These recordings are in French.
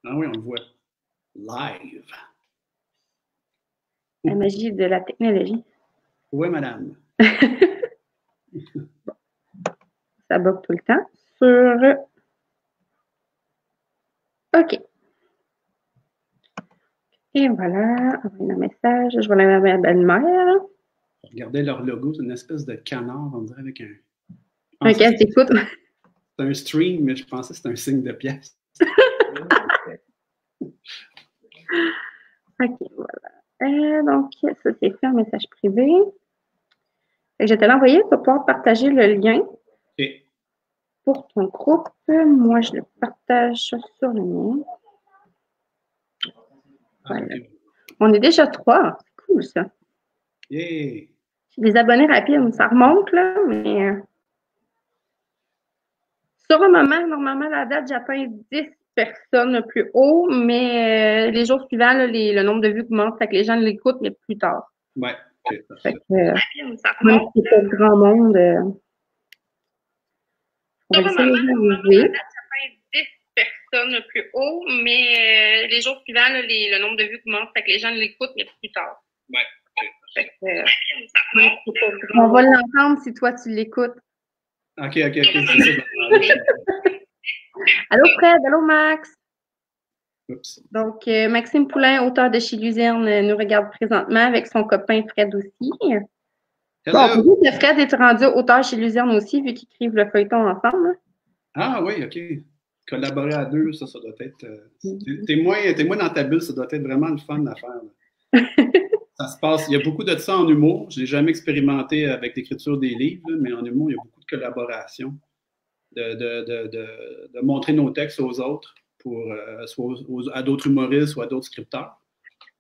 Ah oui, on le voit. Live. La magie de la technologie. Oui, madame. Ça bug tout le temps. Sur... OK. Et voilà, envoyer un message. Je vais aller à ma belle-mère. Regardez leur logo, c'est une espèce de canard, on dirait, avec un... Un casque d'écoute. C'est un stream, mais je pensais que c'était un signe de pièce. OK, voilà. Donc, ça, c'est fait un message privé. Je vais te l'envoyer pour pouvoir partager le lien pour ton groupe. Moi, je le partage sur le mien. Voilà. Okay. On est déjà 3. C'est cool, ça. Yeah. J'ai des abonnés rapides. Ça remonte, là, mais... Sur un moment, normalement, la date, j'atteins 10 personnes le plus haut, mais les jours suivants, là, le nombre de vues augmente, fait que les gens l'écoutent, mais plus tard. Ouais. Okay, fait que, même si c'est pas grand monde, on va essayer de la date, j'atteins 10 personnes le plus haut, mais les jours suivants, là, le nombre de vues augmente, fait que les gens l'écoutent, mais plus tard. Ouais. Okay. Fait que, on va l'entendre si toi, tu l'écoutes. OK. C'est ça. Allô, Fred. Allô, Max. Oups. Donc, Maxime Poulain, auteur de Chez Luzerne, nous regarde présentement avec son copain Fred aussi. Hello. Bon, on peut dire que Fred est rendu auteur chez Luzerne aussi, vu qu'ils écrivent le feuilleton ensemble. Ah oui, OK. Collaborer à deux, ça doit être... T'es moins dans ta bulle, ça doit être vraiment le fun à faire. Ça se passe, il y a beaucoup de ça en humour. Je n'ai jamais expérimenté avec l'écriture des livres, mais en humour, il y a beaucoup de collaboration, de montrer nos textes aux autres, soit à d'autres humoristes ou à d'autres scripteurs.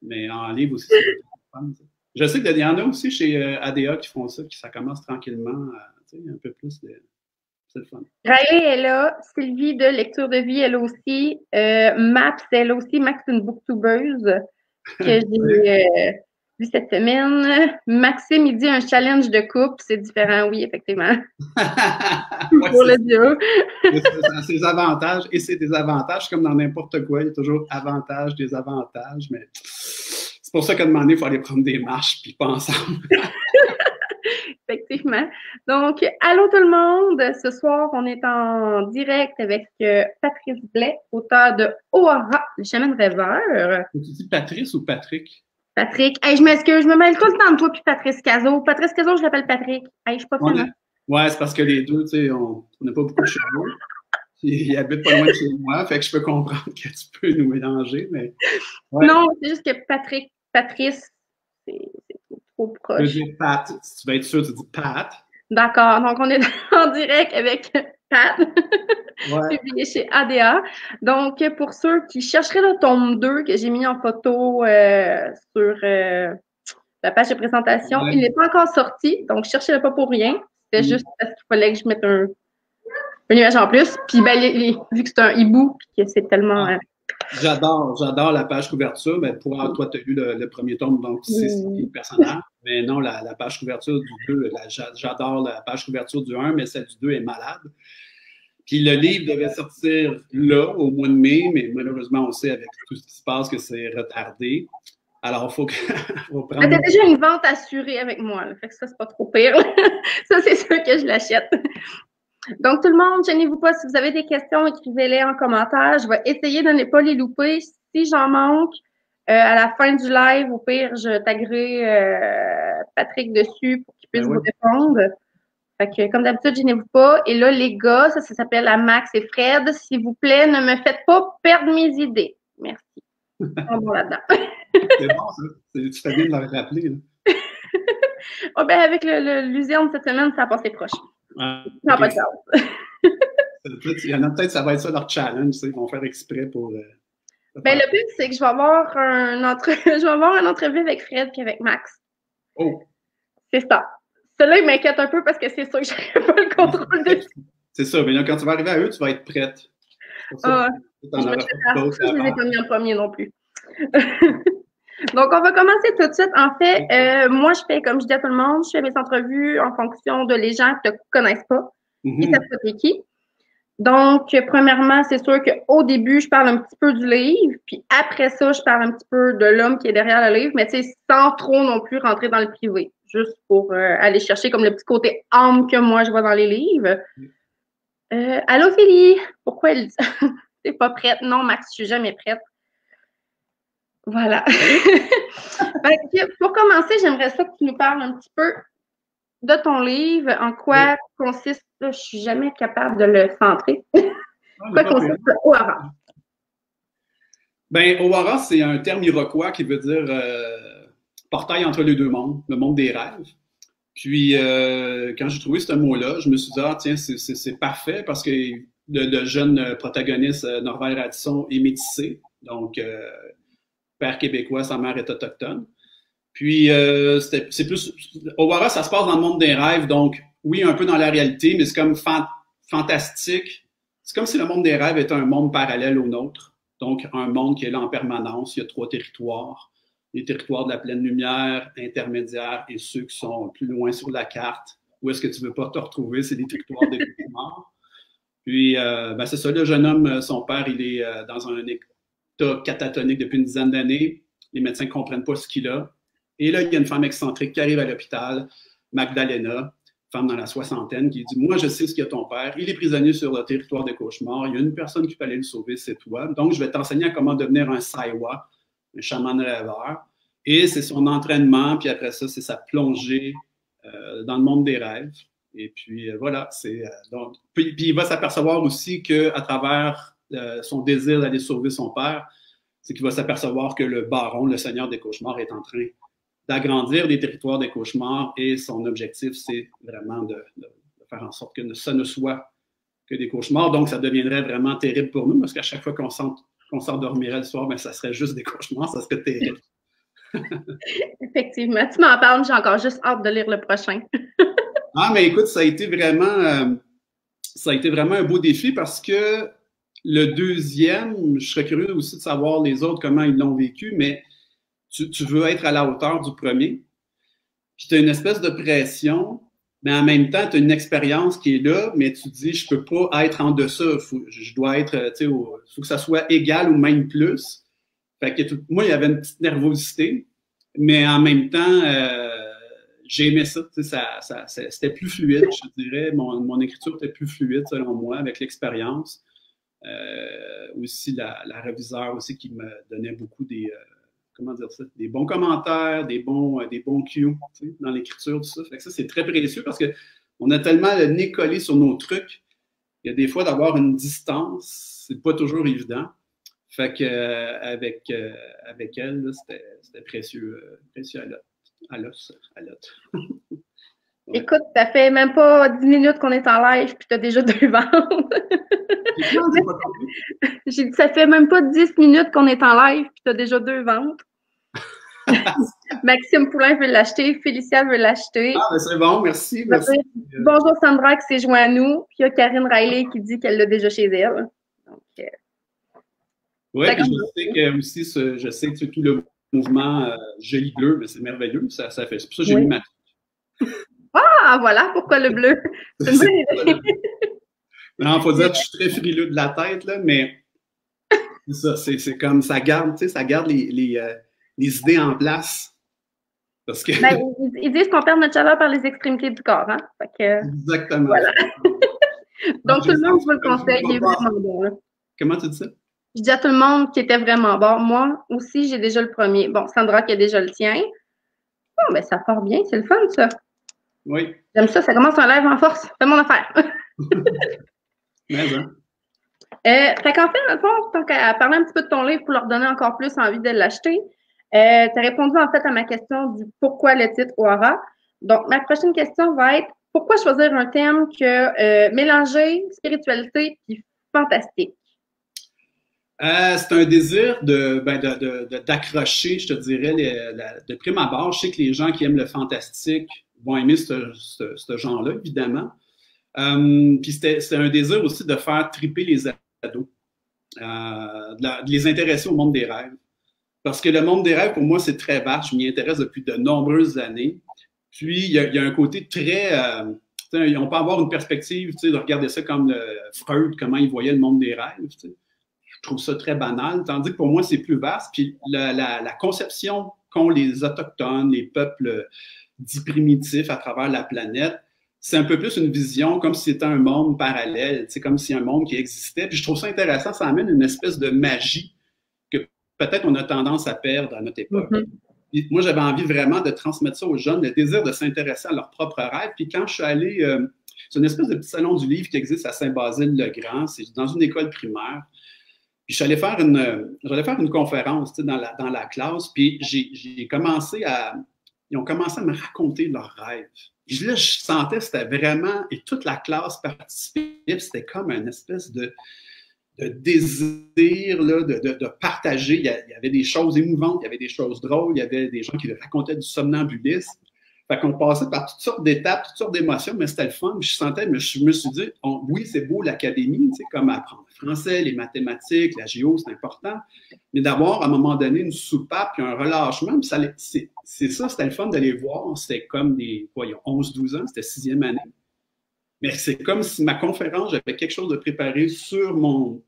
Mais en livre aussi, c'est fun. Je sais qu'il y en a aussi chez ADA qui font ça, ça commence tranquillement, un peu plus de... C'est le fun. Raël est là, Sylvie de Lecture de vie, elle aussi. Maps, elle aussi. Max, c'est une booktubeuse que j'ai vue cette semaine. Maxime, il dit un challenge de couple, c'est différent, oui, effectivement. Pour le duo. C'est ses avantages et ses désavantages, comme dans n'importe quoi. Il y a toujours avantages, désavantages, mais c'est pour ça qu'à un moment donné, il faut aller prendre des marches puis pas ensemble. Effectivement. Donc, allô tout le monde. Ce soir, on est en direct avec Patrice Blais, auteur de O'Hara, le chaman rêveur. Tu dis Patrice ou Patrick? Patrick. Hey, je m'excuse, je me mêle tout le temps de toi puis Patrice Cazot. Patrice Cazot, je l'appelle Patrick. Hey, je suis pas fière. Ouais, c'est parce que les deux, tu sais, on n'a pas beaucoup de chevaux. Ils habitent pas loin de chez moi, fait que je peux comprendre que tu peux nous mélanger, mais... Ouais. Non, c'est juste que Patrice, c'est trop proche. Je veux dire Pat. Si tu veux être sûr, tu dis Pat. D'accord. Donc, on est en direct avec Pat, publié chez ADA. Donc, pour ceux qui chercheraient le tome 2 que j'ai mis en photo sur la page de présentation, il n'est pas encore sorti. Donc, cherchez-le pas pour rien. C'était juste parce qu'il fallait que je mette une image en plus. Puis, ben, vu que c'est un hibou, que c'est tellement... J'adore la page couverture, mais pour toi, tu as lu le premier tome, donc tu sais c'est qui le personnage. Mais non, la page couverture du 2, j'adore la page couverture du 1, mais celle du 2 est malade. Puis le livre devait sortir là, au mois de mai, mais malheureusement, on sait avec tout ce qui se passe que c'est retardé. Alors, il faut prendre... T'as déjà une vente assurée avec moi, là, fait que ça, c'est pas trop pire. Ça, c'est sûr que je l'achète. Donc, tout le monde, gênez-vous pas. Si vous avez des questions, écrivez-les en commentaire. Je vais essayer de ne pas les louper. Si j'en manque, à la fin du live, au pire, je taguerai Patrick dessus pour qu'il puisse vous répondre. Fait que, comme d'habitude, gênez-vous pas. Et là, les gars, ça s'appelle la Max et Fred. S'il vous plaît, ne me faites pas perdre mes idées. Merci. Bon là-dedans. C'est bon, ça. Tu fais bien de le rappeler. Oh, ben, avec l'usine cette semaine, ça a passé proche. Ah, non, pas de chance. Il y en a peut-être, ça va être ça leur challenge, ils vont faire exprès pour. Ben, le but, c'est que je vais avoir une entrevue avec Fred et avec Max. Oh! C'est ça. Celui-là, il m'inquiète un peu parce que c'est sûr que je n'ai pas le contrôle dessus. C'est ça, mais là, quand tu vas arriver à eux, tu vas être prête. Je ne les ai pas mis en premier non plus. Donc, on va commencer tout de suite. En fait, moi, je fais, comme je dis à tout le monde, je fais mes entrevues en fonction de les gens qui ne te connaissent pas, qui savent pas t'es qui. Donc, premièrement, c'est sûr qu'au début, je parle un petit peu du livre, puis après ça, je parle un petit peu de l'homme qui est derrière le livre, mais tu sais, sans trop non plus rentrer dans le privé, juste pour aller chercher comme le petit côté âme que moi je vois dans les livres. Allô, Philly? Pourquoi elle dit t'es pas prête? Non, Max, je suis jamais prête. Voilà. Pour commencer, j'aimerais ça que tu nous parles un petit peu de ton livre, en quoi consiste, je suis jamais capable de le centrer. Quoi consiste le O'Hara? Ben, O'Hara, c'est un terme iroquois qui veut dire portail entre les deux mondes, le monde des rêves. Puis, quand j'ai trouvé ce mot-là, je me suis dit, ah, tiens, c'est parfait parce que le jeune protagoniste, Norval Radisson, est métissé. Donc, père québécois, sa mère est autochtone. Puis, c'est plus. O'Hara, ça se passe dans le monde des rêves. Donc, oui, un peu dans la réalité, mais c'est comme fantastique. C'est comme si le monde des rêves était un monde parallèle au nôtre. Donc, un monde qui est là en permanence. Il y a 3 territoires. Les territoires de la pleine lumière, intermédiaires et ceux qui sont plus loin sur la carte. Où est-ce que tu ne veux pas te retrouver? C'est des territoires de cauchemar. Puis, ben c'est ça, le jeune homme, son père, il est dans un état catatonique depuis une dizaine d'années. Les médecins ne comprennent pas ce qu'il a. Et là, il y a une femme excentrique qui arrive à l'hôpital, Magdalena, femme dans la soixantaine, qui dit « Moi, je sais ce qu'il y a ton père. Il est prisonnier sur le territoire des cauchemars. Il y a une personne qui peut aller le sauver, c'est toi. Donc, je vais t'enseigner à comment devenir un Saiwa, un chaman rêveur. » Et c'est son entraînement, puis après ça, c'est sa plongée dans le monde des rêves. Et puis, voilà. Puis il va s'apercevoir aussi qu'à travers son désir d'aller sauver son père, c'est qu'il va s'apercevoir que le baron, le seigneur des cauchemars, est en train d'agrandir les territoires des cauchemars et son objectif, c'est vraiment de faire en sorte que ça ne soit que des cauchemars. Donc, ça deviendrait vraiment terrible pour nous parce qu'à chaque fois qu'on s'endormirait le soir, ben, ça serait juste des cauchemars, ça serait terrible. Effectivement. Tu m'en parles, j'ai encore juste hâte de lire le prochain. Ah, mais écoute, ça a été vraiment un beau défi parce que le deuxième, je serais curieux aussi de savoir les autres, comment ils l'ont vécu, mais tu veux être à la hauteur du premier, puis tu as une espèce de pression, mais en même temps, tu as une expérience qui est là, mais tu te dis, je peux pas être en deçà, je dois être, tu sais, il faut que ça soit égal ou même plus. Fait que moi, il y avait une petite nervosité, mais en même temps, j'ai aimé ça, c'était plus fluide, je dirais, mon écriture était plus fluide selon moi, avec l'expérience. Aussi la réviseure aussi qui me donnait beaucoup comment dire ça, des bons commentaires, des bons cues dans l'écriture, tout ça. Fait que ça, c'est très précieux parce qu'on a tellement le nez collé sur nos trucs. Il y a des fois d'avoir une distance, c'est pas toujours évident. Fait que avec elle, c'était précieux à l'os. Ouais. Écoute, ça fait même pas 10 minutes qu'on est en live puis tu as déjà 2 ventes. J'ai dit, ça fait même pas 10 minutes qu'on est en live puis tu as déjà 2 ventes. Maxime Poulain veut l'acheter, Félicia veut l'acheter. Ah, ben c'est bon, merci. Bonjour Sandra qui s'est joint à nous. Puis il y a Karine Riley qui dit qu'elle l'a déjà chez elle. Donc, oui, puis je sais que tout le mouvement joli bleu, mais c'est merveilleux, ça fait. C'est pour ça que j'ai mis ma. Ah, voilà pourquoi le bleu. C'est une bonne idée. Non, il faut dire que je suis très frileux de la tête, là, mais c'est comme ça garde les idées en place. Parce que... Ben, ils disent qu'on perd notre chaleur par les extrémités du corps. Hein? Fait que, exactement. Voilà. Donc, tout le monde vous le conseille, il est vraiment bon. Là. Comment tu dis ça? Je dis à tout le monde qu'il était vraiment bon. Moi aussi, j'ai déjà le premier. Bon, Sandra qui a déjà le tien. Bon, ben ça part bien, c'est le fun, ça. Oui. J'aime ça, ça commence un live en force. Fais mon affaire. Mais bon. Fait qu'en fait, dans le fond, tant qu'à parler un petit peu de ton livre pour leur donner encore plus envie de l'acheter, tu as répondu en fait à ma question du pourquoi le titre O'Hara. Donc, ma prochaine question va être pourquoi choisir un thème que mélanger spiritualité et fantastique? C'est un désir d'accrocher, je te dirais, de prime abord. Je sais que les gens qui aiment le fantastique vont aimer ce genre-là, évidemment. Puis c'était un désir aussi de faire triper les ados, de les intéresser au monde des rêves. Parce que le monde des rêves, pour moi, c'est très vaste. Je m'y intéresse depuis de nombreuses années. Puis, il y a un côté très On peut avoir une perspective de regarder ça comme Freud, comment il voyait le monde des rêves. Je trouve ça très banal, tandis que pour moi, c'est plus vaste. Puis la conception qu'ont les Autochtones, les peuples dits primitifs à travers la planète, c'est un peu plus une vision comme si c'était un monde parallèle, comme si un monde qui existait. Puis je trouve ça intéressant, ça amène une espèce de magie que peut-être on a tendance à perdre à notre époque. Puis moi, j'avais envie vraiment de transmettre ça aux jeunes, le désir de s'intéresser à leurs propres rêves. Puis quand je suis allé, c'est une espèce de petit salon du livre qui existe à Saint-Basile-le-Grand, c'est dans une école primaire. Puis je suis allé faire une conférence dans la classe, puis j'ai commencé ils ont commencé à me raconter leurs rêves. Puis là, je sentais que c'était vraiment, et toute la classe participait, puis c'était comme une espèce de désir là, de partager. Il y avait des choses émouvantes, il y avait des choses drôles, il y avait des gens qui racontaient du somnambulisme. Fait qu'on passait par toutes sortes d'étapes, toutes sortes d'émotions, mais c'était le fun. Je sentais, je me suis dit, oui, c'est beau l'académie, comme apprendre le français, les mathématiques, la géo, c'est important, mais d'avoir à un moment donné une soupape puis un relâchement, puis c'est ça, c'était le fun de les voir. C'était comme il y a 11-12 ans, c'était 6e année. Mais c'est comme si ma conférence, j'avais quelque chose de préparé sur mon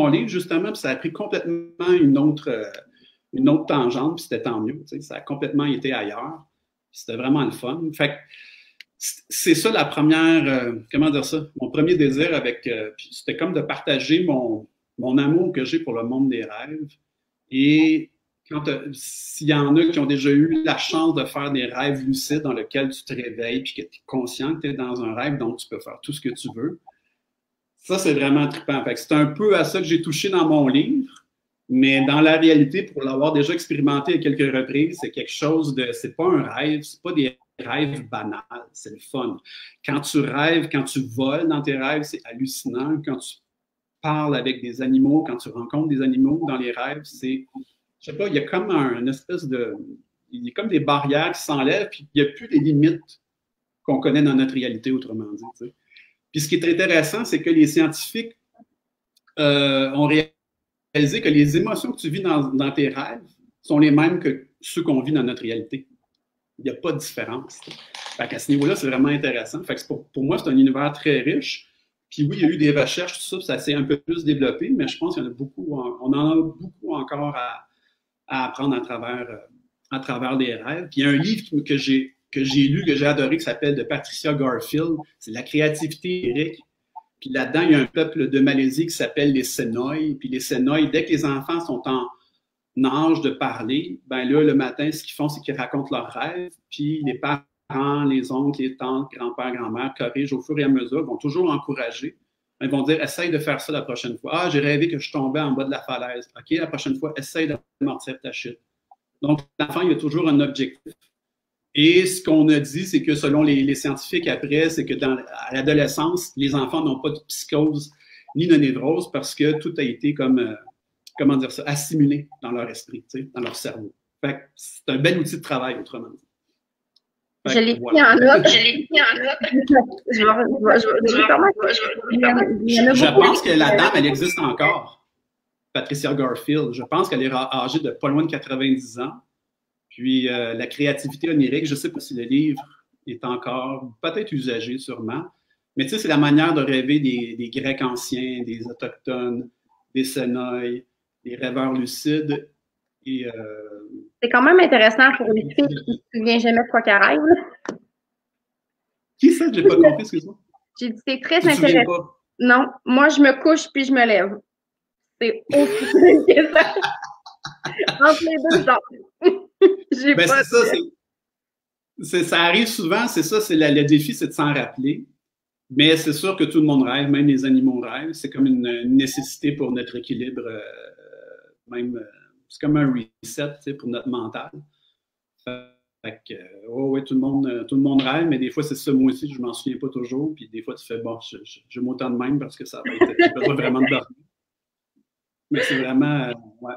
livre, justement, puis ça a pris complètement une autre tangente, puis c'était tant mieux. Ça a complètement été ailleurs. C'était vraiment le fun. Fait que c'est ça la première, comment dire ça, mon premier désir c'était comme de partager mon amour que j'ai pour le monde des rêves. Et s'il y en a qui ont déjà eu la chance de faire des rêves lucides dans lesquels tu te réveilles puis que tu es conscient que tu es dans un rêve, donc tu peux faire tout ce que tu veux, ça, c'est vraiment trippant. Fait que c'est un peu à ça que j'ai touché dans mon livre. Mais dans la réalité, pour l'avoir déjà expérimenté à quelques reprises, c'est quelque chose c'est pas un rêve, c'est pas des rêves banals, c'est le fun. Quand tu rêves, quand tu voles dans tes rêves, c'est hallucinant. Quand tu parles avec des animaux, quand tu rencontres des animaux dans les rêves, je sais pas, il y a comme il y a comme des barrières qui s'enlèvent, puis il n'y a plus les limites qu'on connaît dans notre réalité, autrement dit. T'sais. Puis ce qui est intéressant, c'est que les scientifiques ont réalisé que les émotions que tu vis dans tes rêves sont les mêmes que ceux qu'on vit dans notre réalité. Il n'y a pas de différence. Fait qu'à ce niveau-là, c'est vraiment intéressant. Fait que pour moi, c'est un univers très riche. Puis oui, il y a eu des recherches, tout ça, ça s'est un peu plus développé, mais je pense qu'il y en a beaucoup, on en a beaucoup encore à apprendre à travers les rêves. Puis il y a un livre que j'ai lu, que j'ai adoré, qui s'appelle de Patricia Garfield. C'est La créativité lyrique. Puis là-dedans, il y a un peuple de Malaisie qui s'appelle les Senoï. Puis les Senoï, dès que les enfants sont en âge de parler, ben là, le matin, ce qu'ils font, c'est qu'ils racontent leurs rêves. Puis les parents, les oncles, les tantes, grands-pères, grand-mères corrigent au fur et à mesure, vont toujours encourager. Ils vont dire, essaye de faire ça la prochaine fois. Ah, j'ai rêvé que je tombais en bas de la falaise. OK, la prochaine fois, essaye d'amortir ta chute. Donc, l'enfant, il y a toujours un objectif. Et ce qu'on a dit, c'est que selon les scientifiques après, c'est que à l'adolescence, les enfants n'ont pas de psychose ni de névrose parce que tout a été comment dire ça, assimilé dans leur esprit, dans leur cerveau. Fait que c'est un bel outil de travail, autrement dit. Je l'ai pris en note. Je pense que la dame, elle existe encore. Patricia Garfield. Je pense qu'elle est âgée de pas loin de 90 ans. Puis la créativité onirique, je ne sais pas si le livre est encore peut-être usagé sûrement, mais tu sais, c'est la manière de rêver des Grecs anciens, des Autochtones, des Senoï, des rêveurs lucides. Et, c'est quand même intéressant pour les filles qui ne se souviennent jamais de quoi qu'elle rêve. Qui ça? Je n'ai pas compris, excuse-moi. J'ai dit, c'est très intéressant. Non, moi, je me couche puis je me lève. C'est aussi simple que ça. Entre les deux genres. Ben, c'est ça, ça arrive souvent, c'est ça, le défi, c'est de s'en rappeler. Mais c'est sûr que tout le monde rêve, même les animaux rêvent. C'est comme une nécessité pour notre équilibre, c'est comme un reset pour notre mental. Fait que, oui, tout le monde rêve, mais des fois, c'est ça, moi aussi, je m'en souviens pas toujours. Puis des fois, tu fais, bon, je m'autant de même parce que ça va être, j'ai besoin vraiment de dormir. Mais c'est vraiment, ouais.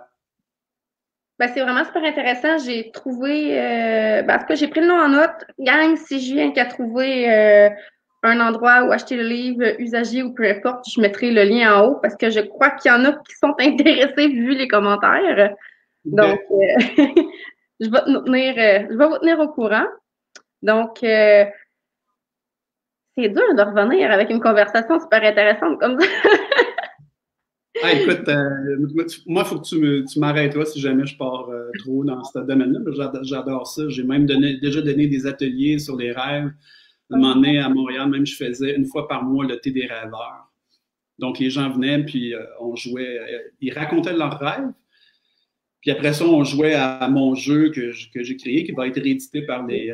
Ben, c'est vraiment super intéressant. J'ai trouvé, en tout cas, j'ai pris le nom en note. Gang, si je viens qu'à trouver un endroit où acheter le livre usagé ou peu importe, je mettrai le lien en haut parce que je crois qu'il y en a qui sont intéressés vu les commentaires. Donc, je vais vous tenir au courant. Donc, C'est dur de revenir avec une conversation super intéressante comme ça. Ah, écoute, moi, il faut que tu m'arrêtes toi si jamais je pars trop dans ce domaine-là. J'adore ça. J'ai même déjà donné des ateliers sur les rêves. Un moment donné, à Montréal, même, je faisais une fois par mois le thé des rêveurs. Donc, les gens venaient, puis on jouait. Ils racontaient leurs rêves. Puis après ça, on jouait à mon jeu que j'ai créé, qui va être réédité par les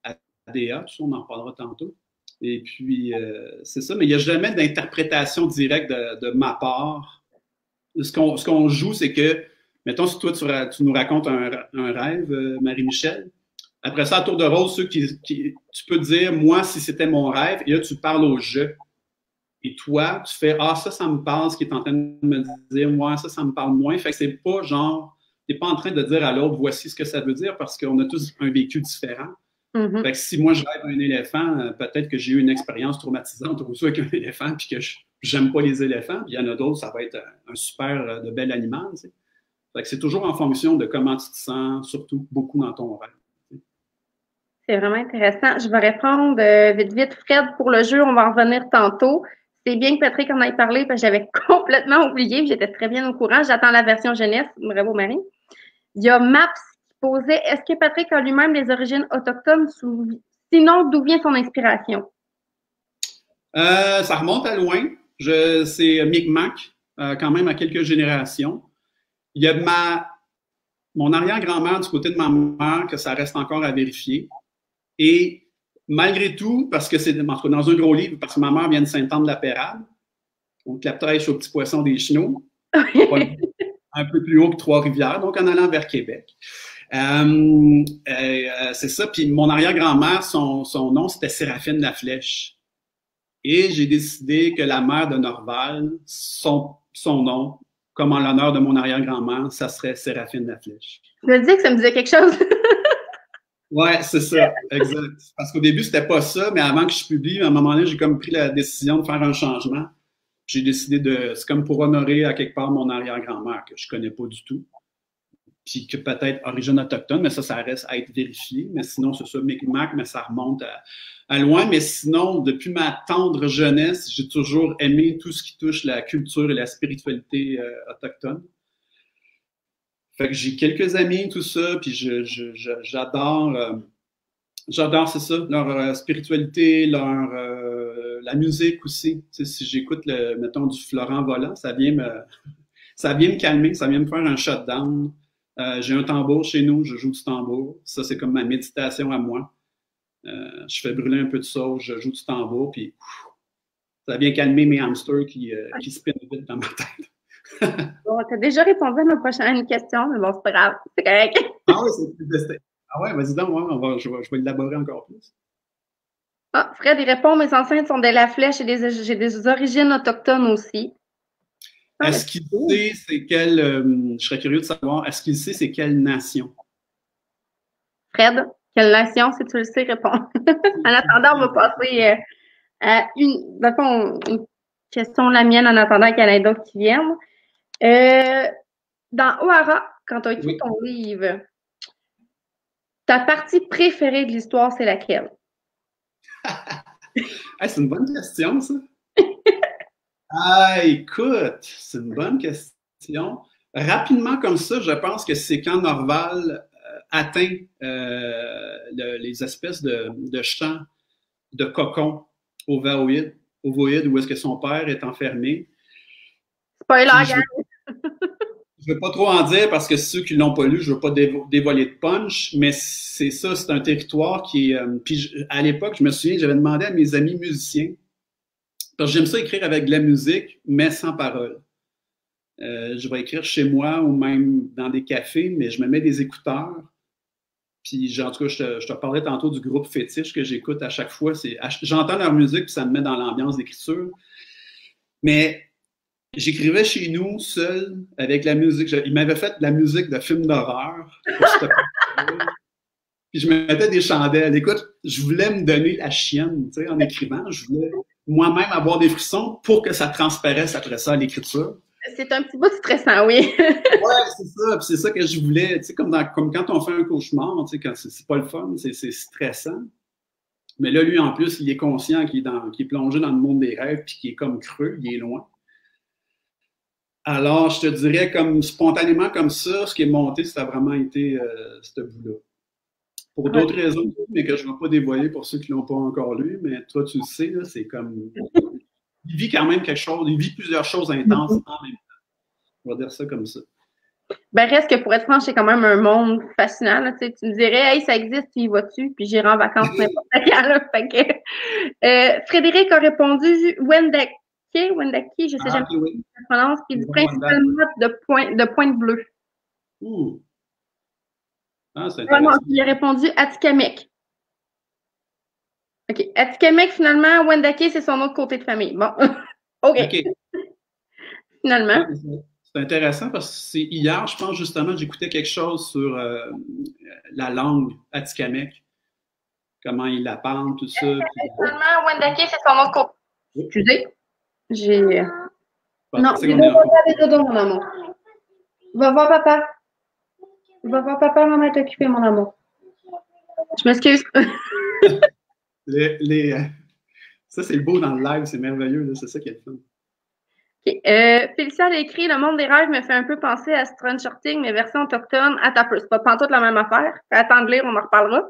ADA. Tout ça, on en parlera tantôt. Et puis, c'est ça, mais il n'y a jamais d'interprétation directe de ma part. Ce qu'on joue, c'est que, mettons, si toi, tu nous racontes un rêve, Marie-Michel, après ça, à tour de rôle, tu peux dire, moi, si c'était mon rêve, et là, tu parles au jeu. Et toi, tu fais, ah, ça me parle, ce qu'il est en train de me dire, moi, ça me parle moins. Fait que c'est pas genre, t'es pas en train de dire à l'autre, voici ce que ça veut dire, parce qu'on a tous un vécu différent. Mm-hmm. Fait que si moi je rêve un éléphant, peut-être que j'ai eu une expérience traumatisante aussi avec un éléphant, puis que j'aime pas les éléphants, puis il y en a d'autres, ça va être un super de bel animal. Tu sais. Fait que c'est toujours en fonction de comment tu te sens, surtout beaucoup dans ton rêve. Tu sais. C'est vraiment intéressant. Je vais répondre vite, Fred, pour le jeu, on va en revenir tantôt. C'est bien que Patrick en ait parlé, parce que j'avais complètement oublié, j'étais très bien au courant. J'attends la version jeunesse. Bravo, Marie. Il y a Maps qui posait, est-ce que Patrick a lui-même des origines autochtones? Sinon, d'où vient son inspiration? Ça remonte à loin. C'est Micmac, quand même à quelques générations. Il y a mon arrière-grand-mère du côté de ma mère, que ça reste encore à vérifier. Et malgré tout, parce que c'est dans un gros livre, parce que ma mère vient de Sainte-Anne-de-la-Pérade, donc la pêche aux petits poissons des chenaux, un peu plus haut que Trois-Rivières, donc en allant vers Québec. C'est ça. Puis mon arrière-grand-mère, son nom, c'était Séraphine Laflèche. Et j'ai décidé que la mère de Norval, son nom, comme en l'honneur de mon arrière-grand-mère, ça serait Séraphine Laflèche. Je me disais que ça me disait quelque chose. Ouais, c'est ça, exact. Parce qu'au début, c'était pas ça, mais avant que je publie, à un moment donné, j'ai comme pris la décision de faire un changement. J'ai décidé c'est comme pour honorer à quelque part mon arrière-grand-mère, que je connais pas du tout. Puis que peut-être origine autochtone, mais ça reste à être vérifié. Mais sinon, c'est ça, Micmac, mais ça remonte à loin. Mais sinon, depuis ma tendre jeunesse, j'ai toujours aimé tout ce qui touche la culture et la spiritualité autochtone. Fait que j'ai quelques amis, tout ça, puis j'adore, c'est ça, leur spiritualité, la musique aussi. Tu sais, si j'écoute, mettons, du Florent Volant, ça vient me calmer, ça vient me faire un shutdown. J'ai un tambour chez nous, je joue du tambour. Ça, c'est comme ma méditation à moi. Je fais brûler un peu de sauge, je joue du tambour, puis ça vient calmer mes hamsters qui spinent vite dans ma tête. Bon, tu as déjà répondu à ma prochaine question, mais bon, c'est pas grave, c'est correct. Ah ouais, vas-y donc, je vais élaborer encore plus. Ah, Fred, il répond, mes ancêtres sont de la Flèche et j'ai des origines autochtones aussi. Est-ce qu'il sait c'est quelle, je serais curieux de savoir, est-ce qu'il sait c'est quelle nation? Fred, quelle nation, si tu le sais, réponds. En attendant, on va passer à une question, la mienne, en attendant qu'il y en ait d'autres qui viennent. Dans O'Hara, quand tu as écrit ton livre, ta partie préférée de l'histoire, c'est laquelle? C'est une bonne question, ça. Écoute, c'est une bonne question. Rapidement comme ça, je pense que c'est quand Norval atteint les espèces de champs de cocons ovoïdes, où est-ce que son père est enfermé. Spoiler, gang! Je ne veux pas trop en dire parce que ceux qui ne l'ont pas lu, je ne veux pas dévoiler de punch, mais c'est ça, c'est un territoire qui est... puis à l'époque, je me souviens, j'avais demandé à mes amis musiciens, parce que j'aime ça écrire avec de la musique, mais sans parole. Je vais écrire chez moi ou même dans des cafés, mais je me mets des écouteurs. Puis, en tout cas, je te parlais tantôt du groupe Fétiche que j'écoute à chaque fois. J'entends leur musique, puis ça me met dans l'ambiance d'écriture. Mais j'écrivais chez nous, seul, avec la musique. Ils m'avaient fait de la musique de films d'horreur. Puis je mettais des chandelles. Écoute, je voulais me donner la chienne, tu sais, en écrivant. Je voulais moi-même avoir des frissons pour que ça transparaisse après ça à l'écriture. C'est un petit bout stressant, oui. Ouais, c'est ça. Puis c'est ça que je voulais. Tu sais, comme quand on fait un cauchemar, tu sais, quand c'est pas le fun, c'est stressant. Mais là, lui, en plus, il est conscient qu'il est plongé dans le monde des rêves, puis qu'il est comme creux, il est loin. Alors, je te dirais, comme spontanément comme ça, ce qui est monté, ça a vraiment été ce bout-là. Pour d'autres raisons, mais que je ne vais pas dévoiler pour ceux qui ne l'ont pas encore lu, mais toi, tu le sais, c'est comme... Il vit quand même quelque chose, il vit plusieurs choses intenses en même temps. On va dire ça comme ça. Ben, reste que pour être franche, c'est quand même un monde fascinant. Là, tu me dirais, hey, ça existe, tu y vas-tu? Puis j'irai en vacances n'importe quand. Fait que, Frédéric a répondu Wendake, je sais jamais comment ça se prononce, puis du principalement de pointe bleue. Ah, c'est intéressant. Il a répondu Atikamek. OK. Atikamek, finalement, Wendake, c'est son autre côté de famille. Bon. OK. Finalement. Ouais, c'est intéressant parce que c'est hier, je pense justement, j'écoutais quelque chose sur la langue Atikamek, comment il la parle, tout ça. Finalement, Wendake, c'est son autre côté. Excusez. J'ai. Non, c'est qu'on est avec dodo, mon amour. Va voir papa. Va voir papa, maman est occupée, mon amour. Je m'excuse. Ça, c'est beau dans le live, c'est merveilleux, c'est ça qui est le fun. Okay. Félicia a écrit Le monde des rêves me fait un peu penser à Stranger Things, mais version autochtone à Tapper. C'est pas pantoute la même affaire. Attends de lire, on en reparlera.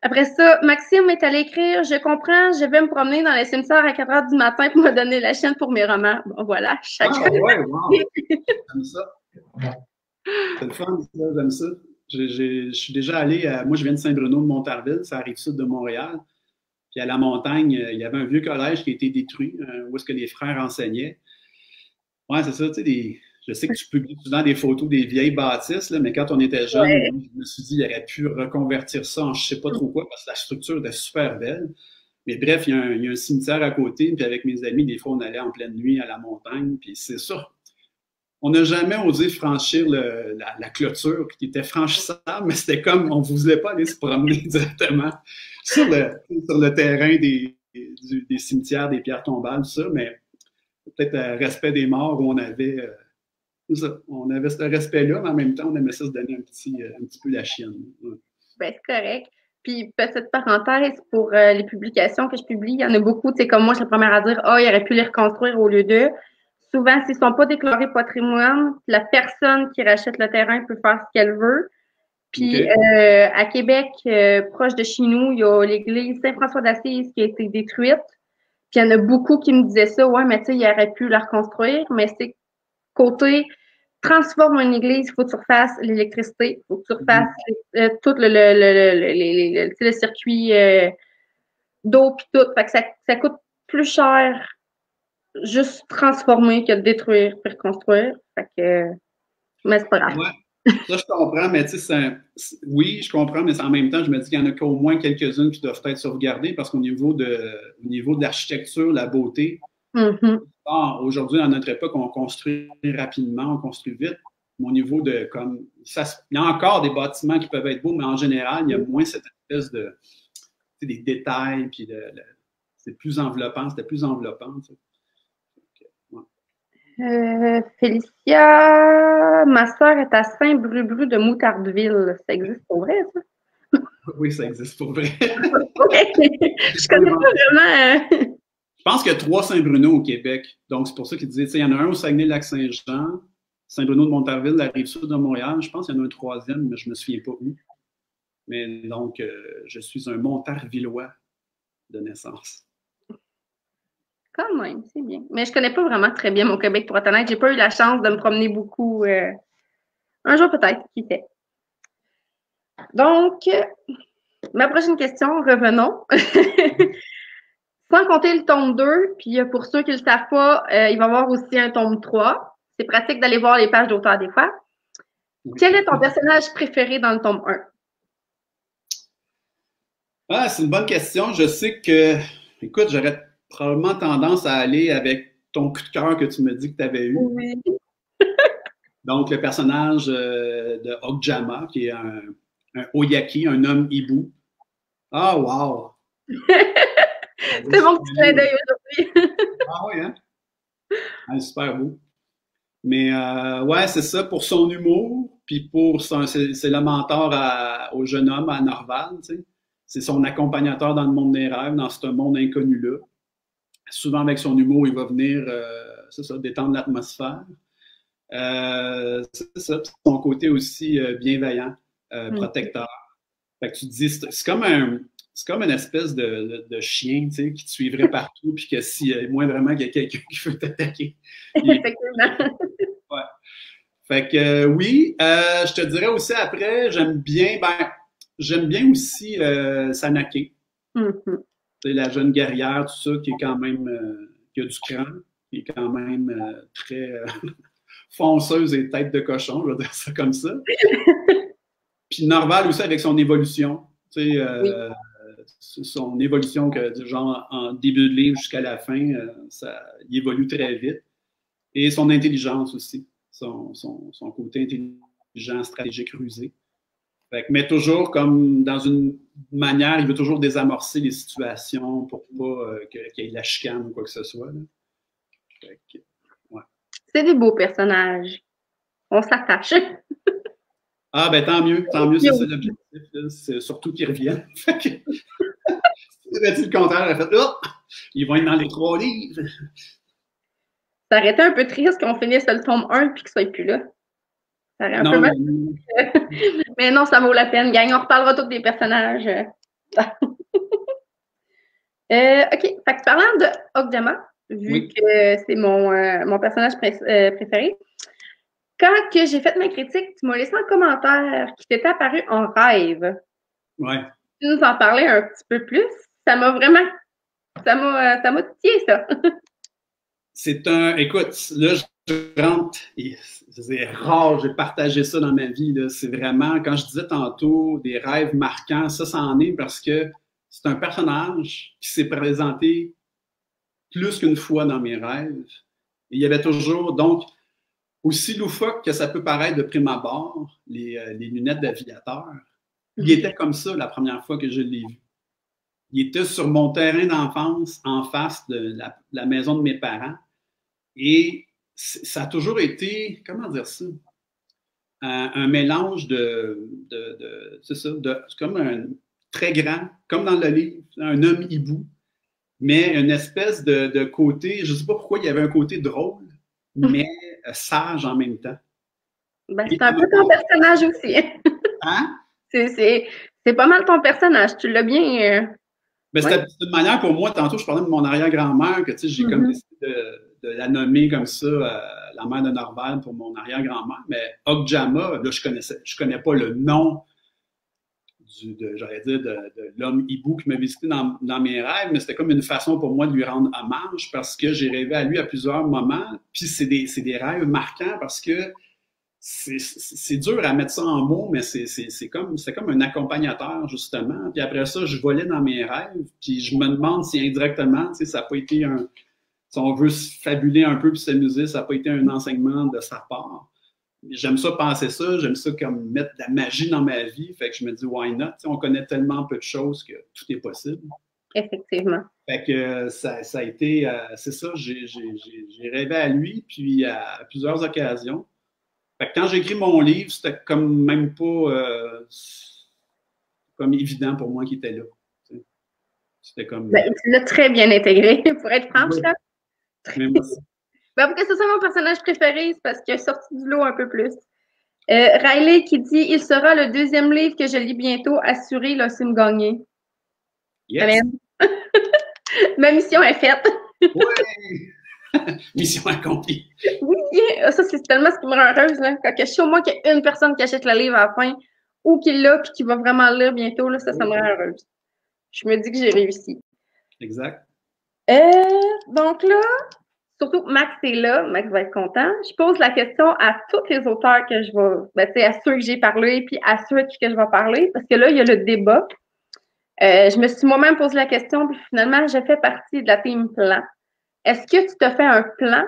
Après ça, Maxime est allé écrire Je comprends, je vais me promener dans les cimetières à 4 heures du matin pour me donner la chaîne pour mes romans. Bon, voilà, chacun. Ah, ouais, wow. J'aime ça. C'est le fun, ça, j'aime ça. Je suis déjà allé, moi je viens de Saint-Bruno de Montarville, ça arrive sud de Montréal. Puis à la montagne, il y avait un vieux collège qui a été détruit, où est-ce que les frères enseignaient. Ouais, c'est ça, tu sais, je sais que tu publies souvent des photos des vieilles bâtisses, là, mais quand on était jeune, je me suis dit, il aurait pu reconvertir ça en je sais pas trop quoi, parce que la structure était super belle. Mais bref, il y a un cimetière à côté, puis avec mes amis, des fois, on allait en pleine nuit à la montagne, puis c'est ça. On n'a jamais osé franchir la clôture qui était franchissable, mais c'était comme on ne voulait pas aller se promener directement sur le terrain des cimetières, des pierres tombales, tout ça, mais peut-être respect des morts où on avait ce respect-là, mais en même temps, on aimait ça se donner un petit peu la chienne. Ouais. Ben, c'est correct. Puis, petite parenthèse, pour les publications que je publie, il y en a beaucoup, tu sais, comme moi, je suis la première à dire, il aurait pu les reconstruire au lieu d'eux. Souvent, s'ils ne sont pas déclarés patrimoine, la personne qui rachète le terrain peut faire ce qu'elle veut. Puis, à Québec, proche de chez nous, il y a l'église Saint-François d'Assise qui a été détruite. Puis, il y en a beaucoup qui me disaient ça, ouais, mais tu sais, il aurait pu la reconstruire, mais c'est côté transforme une église, il faut que tu refasses l'électricité, il faut que tu refasses tout le circuit d'eau puis tout. Fait que ça coûte plus cher juste transformer que de détruire puis reconstruire. Fait que, mais c'est pas grave. Ouais, ça, je comprends, mais tu sais, oui, je comprends, mais en même temps, je me dis qu'il y en a qu'au moins quelques-unes qui doivent être sauvegardées parce qu'au niveau de l'architecture, la beauté, aujourd'hui, dans notre époque, on construit rapidement, on construit vite. Mais au niveau de, comme, ça, il y a encore des bâtiments qui peuvent être beaux, mais en général, il y a moins cette espèce de, des détails, puis c'est plus enveloppant, c'était plus enveloppant. Tu sais. Félicia, ma soeur est à Saint-Bru-Bru de Moutardeville. Ça existe pour vrai, ça? Oui, ça existe pour vrai. OK. Je connais pas vraiment. Je pense qu'il y a 3 Saint-Bruno au Québec. Donc, c'est pour ça qu'il disait, tu sais, il y en a un au Saguenay-Lac-Saint-Jean, Saint-Bruno de Montarville, la Rive-Sud de Montréal. Je pense qu'il y en a un 3e, mais je ne me souviens pas où. Mais donc, je suis un Montarvillois de naissance. Quand même, c'est bien. Mais je connais pas vraiment très bien mon Québec, pour être honnête. J'ai pas eu la chance de me promener beaucoup. Un jour peut-être, qui sait. Donc, ma prochaine question, revenons. Sans compter le tome 2, puis pour ceux qui ne le savent pas, il va y avoir aussi un tome 3. C'est pratique d'aller voir les pages d'auteur des fois. Oui. Quel est ton personnage préféré dans le tome 1? Ah, c'est une bonne question. Je sais que, écoute, j'aurais probablement tendance à aller avec ton coup de cœur que tu me dis que tu avais eu. Oui. Donc, le personnage de Okjama, qui est un Oyaki, un homme hibou. Ah, wow! C'est mon petit clin d'œil aujourd'hui. Ah oui, hein? Ah, super beau. Mais ouais, c'est ça, pour son humour, puis pour c'est le mentor au jeune homme à Norval, tu sais. c'est son accompagnateur dans le monde des rêves, dans ce monde inconnu-là. Souvent, avec son humour, il va venir, c'est ça, détendre l'atmosphère. C'est ça, son côté aussi bienveillant, protecteur. Fait que tu te dis, c'est comme une espèce de chien, tu sais, qui te suivrait partout, puis que s'il y a moins vraiment qu'il y a quelqu'un qui veut t'attaquer. Effectivement. Ouais. Fait que oui, je te dirais aussi après, j'aime bien aussi Sanake. C'est la jeune guerrière, tout ça, qui est quand même, qui a du cran, qui est quand même très fonceuse et tête de cochon, je vais dire ça comme ça. Puis Norval aussi avec son évolution, tu sais, son évolution que genre en début de livre jusqu'à la fin, il évolue très vite. Et son intelligence aussi, son côté intelligent, stratégique, rusé. Fait que, mais toujours comme dans une manière, il veut toujours désamorcer les situations pour pas qu'il y ait de la chicane ou quoi que ce soit. Là. Fait que, ouais. C'est des beaux personnages. On s'attache. Ah, ben tant mieux, c'est ça l'objectif. C'est surtout qu'ils reviennent. Fait que, si j'avais dit le contraire, elle a fait oh, ils vont être dans les 3 livres. Ça aurait été un peu triste qu'on finisse le tome 1 et qu'il ne soit plus là. Ça aurait un peu mal. Mais non, ça vaut la peine, gang. On reparlera tous des personnages. OK. Fait que parlant de Okjama, vu que c'est mon personnage préféré, quand que j'ai fait ma critique, tu m'as laissé un commentaire qui t'était apparu en rêve. Ouais. Tu nous en parlais un petit peu plus. Ça m'a vraiment... Ça m'a titillé, ça. Écoute, là, je rentre, c'est rare, j'ai partagé ça dans ma vie, là. C'est vraiment, quand je disais tantôt, des rêves marquants, ça en est parce que c'est un personnage qui s'est présenté plus qu'une fois dans mes rêves. Et il y avait toujours, donc, aussi loufoque que ça peut paraître de prime abord, les lunettes d'aviateur, il était comme ça la première fois que je l'ai vu. Il était sur mon terrain d'enfance, en face de la maison de mes parents. Et ça a toujours été, comment dire ça, un mélange c'est ça, c'est comme un très grand, comme dans le livre, un homme hibou, mais une espèce de côté, je ne sais pas pourquoi il y avait un côté drôle, mais sage en même temps. Ben, c'est un peu ton personnage aussi. Hein? C'est pas mal ton personnage, tu l'as bien... Ben, c'était une manière pour moi, tantôt je parlais de mon arrière-grand-mère, que tu sais, j'ai comme décidé de la nommer comme ça, la mère de Norval pour mon arrière-grand-mère, mais Okjama, là, je connais pas le nom j'allais dire, de l'homme hibou qui m'a visité dans mes rêves, mais c'était comme une façon pour moi de lui rendre hommage parce que j'ai rêvé à lui à plusieurs moments, puis c'est des rêves marquants parce que c'est dur à mettre ça en mots, mais c'est comme un accompagnateur, justement. Puis après ça, je volais dans mes rêves, puis je me demande si indirectement, tu sais, ça n'a pas été si on veut se fabuler un peu puis s'amuser, ça n'a pas été un enseignement de sa part. J'aime ça penser ça, j'aime ça comme mettre de la magie dans ma vie, fait que je me dis why not? T'sais, on connaît tellement peu de choses que tout est possible. Effectivement. Fait que ça a été, c'est ça, j'ai rêvé à lui, puis à plusieurs occasions. Fait que quand j'ai écrit mon livre, c'était comme même pas comme évident pour moi qu'il était là. C'était comme... Ben, tu l'as très bien intégré, pour être franche, là. Ben, pour que ce soit mon personnage préféré, c'est parce qu'il est sorti du lot un peu plus. Riley qui dit « Il sera le 2e livre que je lis bientôt, assuré, là, si me gagner. » Yes. Ma mission est faite. Ouais! Mission accomplie. Oui, ça, c'est tellement ce qui me rend heureuse, là. Quand je sais au moins qu'il y a une personne qui achète le livre à la fin ou qui l'a puis qui va vraiment le lire bientôt, là, ça me rend heureuse. Je me dis que j'ai réussi. Exact. Donc là, surtout Max est là, Max va être content. Je pose la question à tous les auteurs que je vais, à ceux que j'ai parlé, puis à ceux que je vais parler, parce que là, il y a le débat. Je me suis moi-même posé la question, puis finalement, je fais partie de la team plan. Est-ce que tu te fais un plan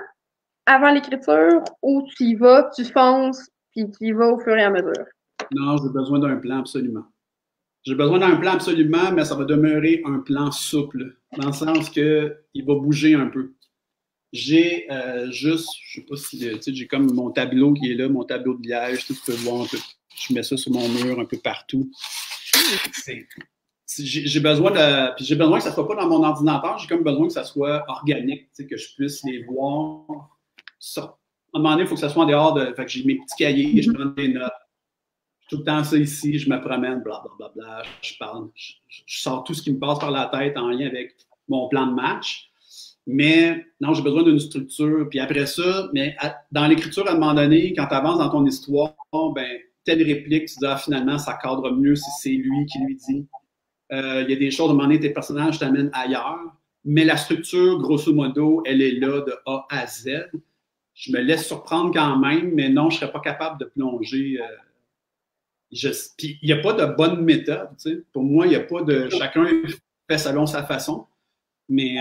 avant l'écriture ou tu y vas, tu fonces, puis tu y vas au fur et à mesure? Non, j'ai besoin d'un plan absolument. J'ai besoin d'un plan absolument, mais ça va demeurer un plan souple, dans le sens que il va bouger un peu. J'ai juste, je sais pas si, tu sais, j'ai comme mon tableau qui est là, mon tableau de liège, tu peux voir un peu, je mets ça sur mon mur un peu partout. j'ai besoin puis j'ai besoin que ça soit pas dans mon ordinateur, j'ai comme besoin que ça soit organique, que je puisse les voir. Ça. À un moment donné, il faut que ça soit en dehors de. Fait que j'ai mes petits cahiers, je prends des notes. Tout le temps ça ici, je me promène, blablabla, je parle, je sors tout ce qui me passe par la tête en lien avec mon plan de match. Mais non, j'ai besoin d'une structure. Puis après ça, mais dans l'écriture, à un moment donné, quand tu avances dans ton histoire, ben, telle réplique, tu dis, ah, finalement, ça cadre mieux si c'est lui qui lui dit. Il y a des choses, à un moment donné, tes personnages t'amènent ailleurs. Mais la structure, grosso modo, elle est là de A à Z. Je me laisse surprendre quand même, mais non, je ne serais pas capable de plonger. Puis il n'y a pas de bonne méthode. Tu sais. Pour moi, il n'y a pas de. Chacun fait selon sa façon. Mais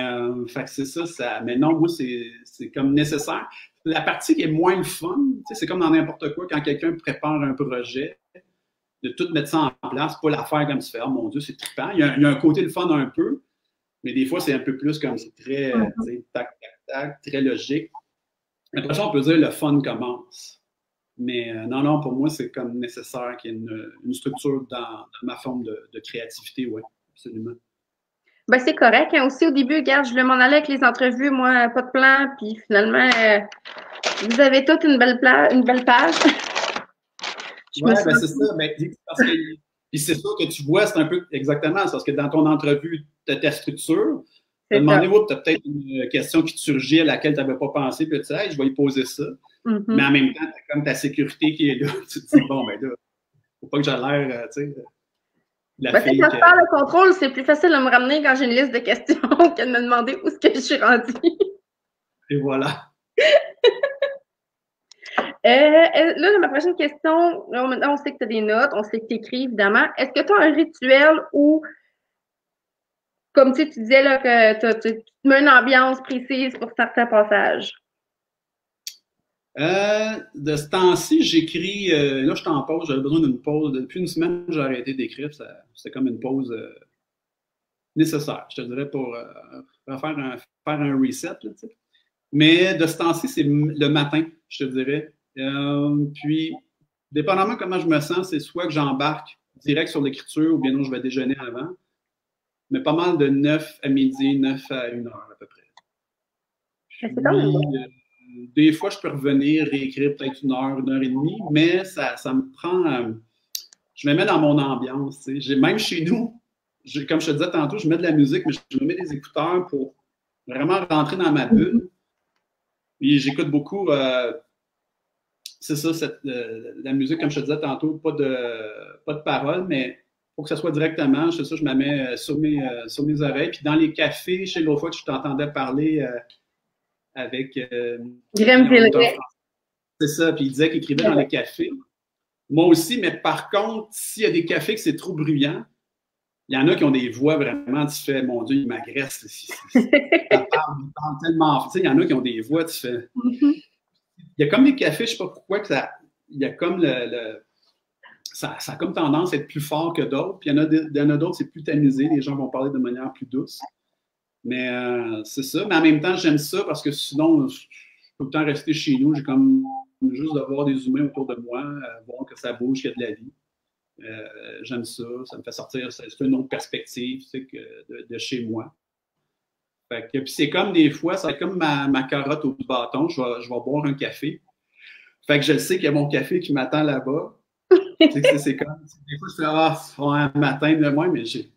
fait que c'est ça, mais non, moi, c'est comme nécessaire. La partie qui est moins le fun, tu sais, c'est comme dans n'importe quoi, quand quelqu'un prépare un projet, de tout mettre ça en place, pas l'affaire comme se fait, oh mon Dieu, c'est trippant. Il y a un côté le fun un peu, mais des fois, c'est un peu plus comme c'est très tac, tac, tac, très logique. Après ça, on peut dire le fun commence. Mais non, pour moi, c'est comme nécessaire qu'il y ait une structure dans ma forme de créativité, oui, absolument. Ben, c'est correct. Hein. Aussi, au début, regarde, je voulais m'en aller avec les entrevues, moi, pas de plan, puis finalement, vous avez toute une belle page. Oui, ben c'est ça. Ben, parce que, puis c'est ça que tu vois, c'est un peu exactement, c'est parce que dans ton entrevue, tu as ta structure. Tu as demandé, tu as peut-être une question qui te surgit à laquelle tu n'avais pas pensé, puis tu dis, hey, je vais y poser ça. Mais en même temps, tu as comme ta sécurité qui est là. Tu te dis, bon, ben là, faut pas que j'ai l'air, tu sais. Ben, quand je parle de contrôle, c'est plus facile de me ramener quand j'ai une liste de questions que de me demander où est-ce que je suis rendue. Et voilà. Là, ma prochaine question, là, maintenant, on sait que tu as des notes, on sait que tu écris, évidemment. Est-ce que tu as un rituel où, comme tu disais, là, que tu mets une ambiance précise pour certains passages? De ce temps-ci, j'écris. Là, je suis en pause. J'avais besoin d'une pause. Depuis une semaine, j'ai arrêté d'écrire. C'était comme une pause nécessaire, je te dirais, pour faire un reset. Là, tu sais. Mais de ce temps-ci, c'est le matin, je te dirais. Puis, dépendamment comment je me sens, c'est soit que j'embarque direct sur l'écriture ou bien non, je vais déjeuner avant. Mais pas mal de 9 à midi, 9 à 1 heure à peu près. Puis, des fois, je peux revenir réécrire peut-être 1 heure et demie, mais ça me prend. Je me mets dans mon ambiance. Tu sais. Même chez nous, comme je te disais tantôt, je mets de la musique, mais je me mets des écouteurs pour vraiment rentrer dans ma bulle. Puis j'écoute beaucoup. C'est ça, la musique, comme je te disais tantôt, pas de paroles, mais pour que ça soit directement, c'est ça, je me mets sur mes oreilles. Puis dans les cafés, chez l'autre fois que je t'entendais parler avec Graham Phillips. C'est ça, puis il disait qu'il écrivait dans les cafés. Moi aussi, mais par contre, s'il y a des cafés que c'est trop bruyant, il y en a qui ont des voix vraiment, tu fais, mon Dieu, il m'agresse. Il parle tellement. Tu sais, il y en a qui ont des voix, tu fais. Il y a comme des cafés, je ne sais pas pourquoi, il y a comme ça a comme tendance à être plus fort que d'autres. Puis il y en a d'autres, c'est plus tamisé. Les gens vont parler de manière plus douce. Mais c'est ça. Mais en même temps, j'aime ça parce que sinon, je peux tout le temps rester chez nous. J'ai comme juste de voir des humains autour de moi, voir que ça bouge, qu'il y a de la vie. J'aime ça. Ça me fait sortir. C'est une autre perspective, tu sais, de chez moi. Fait que, puis c'est comme des fois, c'est comme ma carotte au bâton. Je vais boire un café. Fait que je sais qu'il y a mon café qui m'attend là-bas. C'est comme, des fois, je fais un matin de moi, mais j'ai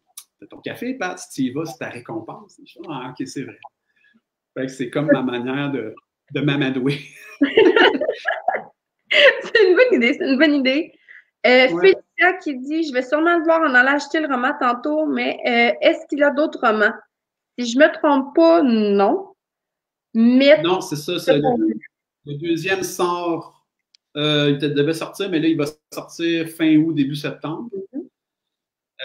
ton café, Pat, si tu y vas, c'est ta récompense. Je dis, ok, c'est vrai. Fait que c'est comme ma manière de m'amadouer. C'est une bonne idée, c'est une bonne idée. Félicia qui dit, je vais sûrement devoir en aller acheter le roman tantôt, mais est-ce qu'il y a d'autres romans? Si je ne me trompe pas, non. Mais non, c'est ça. Le deuxième sort, il devait sortir, mais là, il va sortir fin août, début septembre.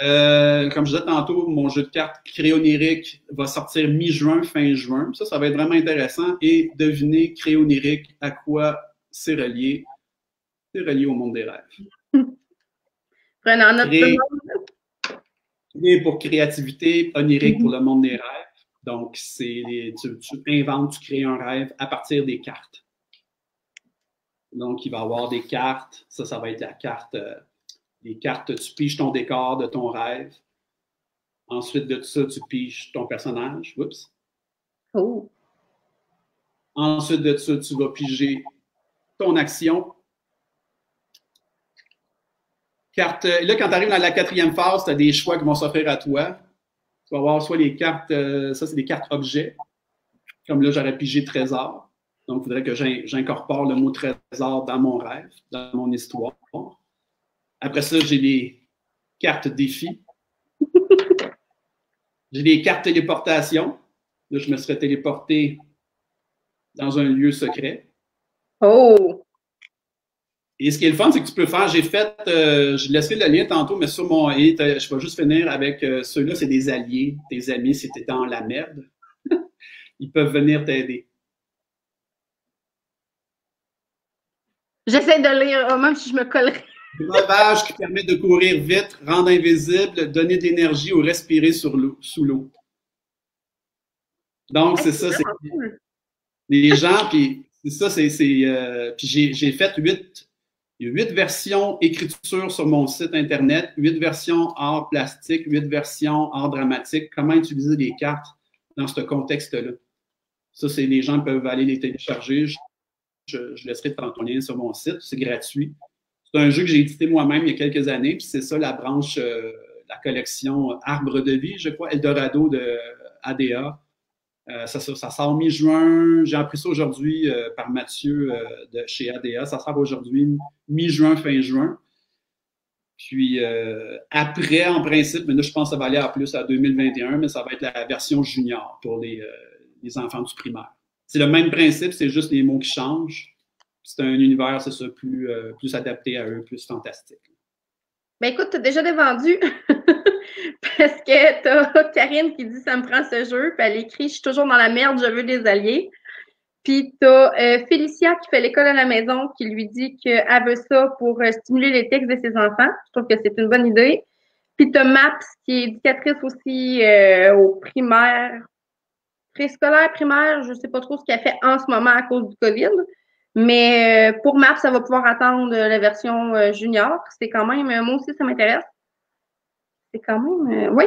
Comme je disais tantôt, mon jeu de cartes Créonérique va sortir mi-juin, fin juin. Ça va être vraiment intéressant. Et devinez, Créonérique, à quoi c'est relié? C'est relié au monde des rêves. Prenez en note. Créé pour créativité, onirique pour le monde des rêves. Donc, tu inventes, tu crées un rêve à partir des cartes. Donc, il va y avoir des cartes. Ça va être la carte. Les cartes, tu piges ton décor de ton rêve. Ensuite de ça, tu piges ton personnage. Oups. Oh. Ensuite de ça, tu vas piger ton action. Carte, là, quand tu arrives dans la 4e phase, tu as des choix qui vont s'offrir à toi. Tu vas avoir soit les cartes, ça c'est des cartes objets. Comme là, j'aurais pigé trésor. Donc, il faudrait que j'incorpore le mot trésor dans mon rêve, dans mon histoire. Après ça, j'ai les cartes défis. J'ai les cartes téléportation. Là, je me serais téléporté dans un lieu secret. Oh! Et ce qui est le fun, c'est que tu peux faire, je laissé le lien tantôt, mais sur mon je vais juste finir avec ceux-là, c'est des alliés, tes amis, si tu es dans la merde. Ils peuvent venir t'aider. J'essaie de lire, même si je me collerai. Breuvage qui permet de courir vite, rendre invisible, donner de l'énergie ou respirer sous l'eau. Donc, c'est ça, c'est les gens, puis c'est ça, puis j'ai fait 8 versions écriture sur mon site Internet, 8 versions art plastique, 8 versions art dramatique, comment utiliser les cartes dans ce contexte-là. Ça, c'est les gens peuvent aller les télécharger. Je laisserai ton lien sur mon site, c'est gratuit. C'est un jeu que j'ai édité moi-même il y a quelques années, puis c'est ça la branche, la collection Arbre de vie, je crois, Eldorado de ADA. Ça sort mi-juin. J'ai appris ça aujourd'hui par Mathieu de chez ADA. Ça sort aujourd'hui mi-juin, fin juin. Puis après, en principe, mais là, je pense que ça va aller à plus à 2021, mais ça va être la version junior pour les enfants du primaire. C'est le même principe, c'est juste les mots qui changent. C'est un univers, c'est ça, plus adapté à eux, plus fantastique. Ben écoute, t'as déjà dévendu parce que t'as Karine qui dit « ça me prend ce jeu », puis elle écrit « je suis toujours dans la merde, je veux des alliés ». Puis t'as Félicia qui fait l'école à la maison qui lui dit qu'elle veut ça pour stimuler les textes de ses enfants. Je trouve que c'est une bonne idée. Puis t'as Maps qui est éducatrice aussi au primaire, préscolaire, primaire, je sais pas trop ce qu'elle fait en ce moment à cause du COVID. Mais pour Maps, ça va pouvoir attendre la version junior. C'est quand même, moi aussi, ça m'intéresse. C'est quand même, oui.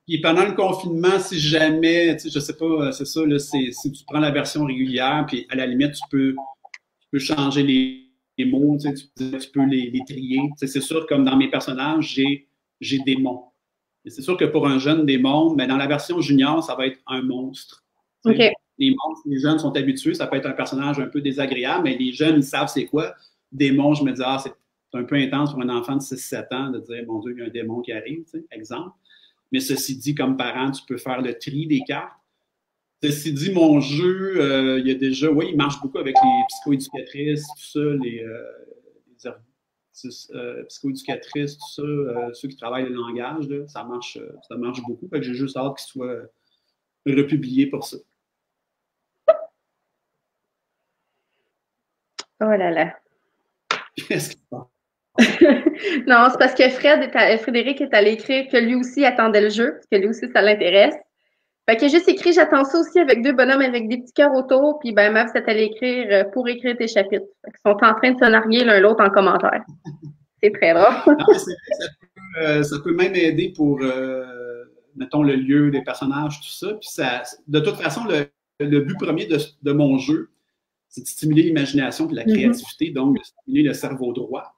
Puis pendant le confinement, si jamais, tu sais, je sais pas, c'est ça, là, si tu prends la version régulière, puis à la limite, tu peux changer les mots, tu sais, tu peux les trier. Tu sais, c'est sûr, comme dans mes personnages, j'ai démon. Et c'est sûr que pour un jeune démon, mais dans la version junior, ça va être un monstre. Okay. Les monstres, les jeunes sont habitués, ça peut être un personnage un peu désagréable, mais les jeunes, ils savent c'est quoi. Démon, je me dis, c'est un peu intense pour un enfant de 6-7 ans de dire, mon Dieu, il y a un démon qui arrive, tu sais, exemple. Mais ceci dit, comme parent, tu peux faire le tri des cartes. Ceci dit, mon jeu, il y a déjà, oui, il marche beaucoup avec les psychoéducatrices, tout ça, les psychoéducatrices, tout ça, ceux qui travaillent le langage, là, ça marche beaucoup. Fait que j'ai juste hâte qu'il soit republié pour ça. Oh là là. Qu'est-ce qu'il passe? Non, c'est parce que Frédéric est allé écrire que lui aussi attendait le jeu, parce que lui aussi, ça l'intéresse. Fait que j'ai juste écrit, j'attends ça aussi avec 2 bonhommes avec des petits cœurs autour, puis ben, Mav s'est allé écrire pour écrire tes chapitres. Fait qu'ils sont en train de se narguer l'un l'autre en commentaire. C'est très drôle. Ça peut même aider pour, mettons, le lieu, les personnages, tout ça. Puis de toute façon, le but premier de mon jeu, c'est de stimuler l'imagination et la créativité, donc de stimuler le cerveau droit.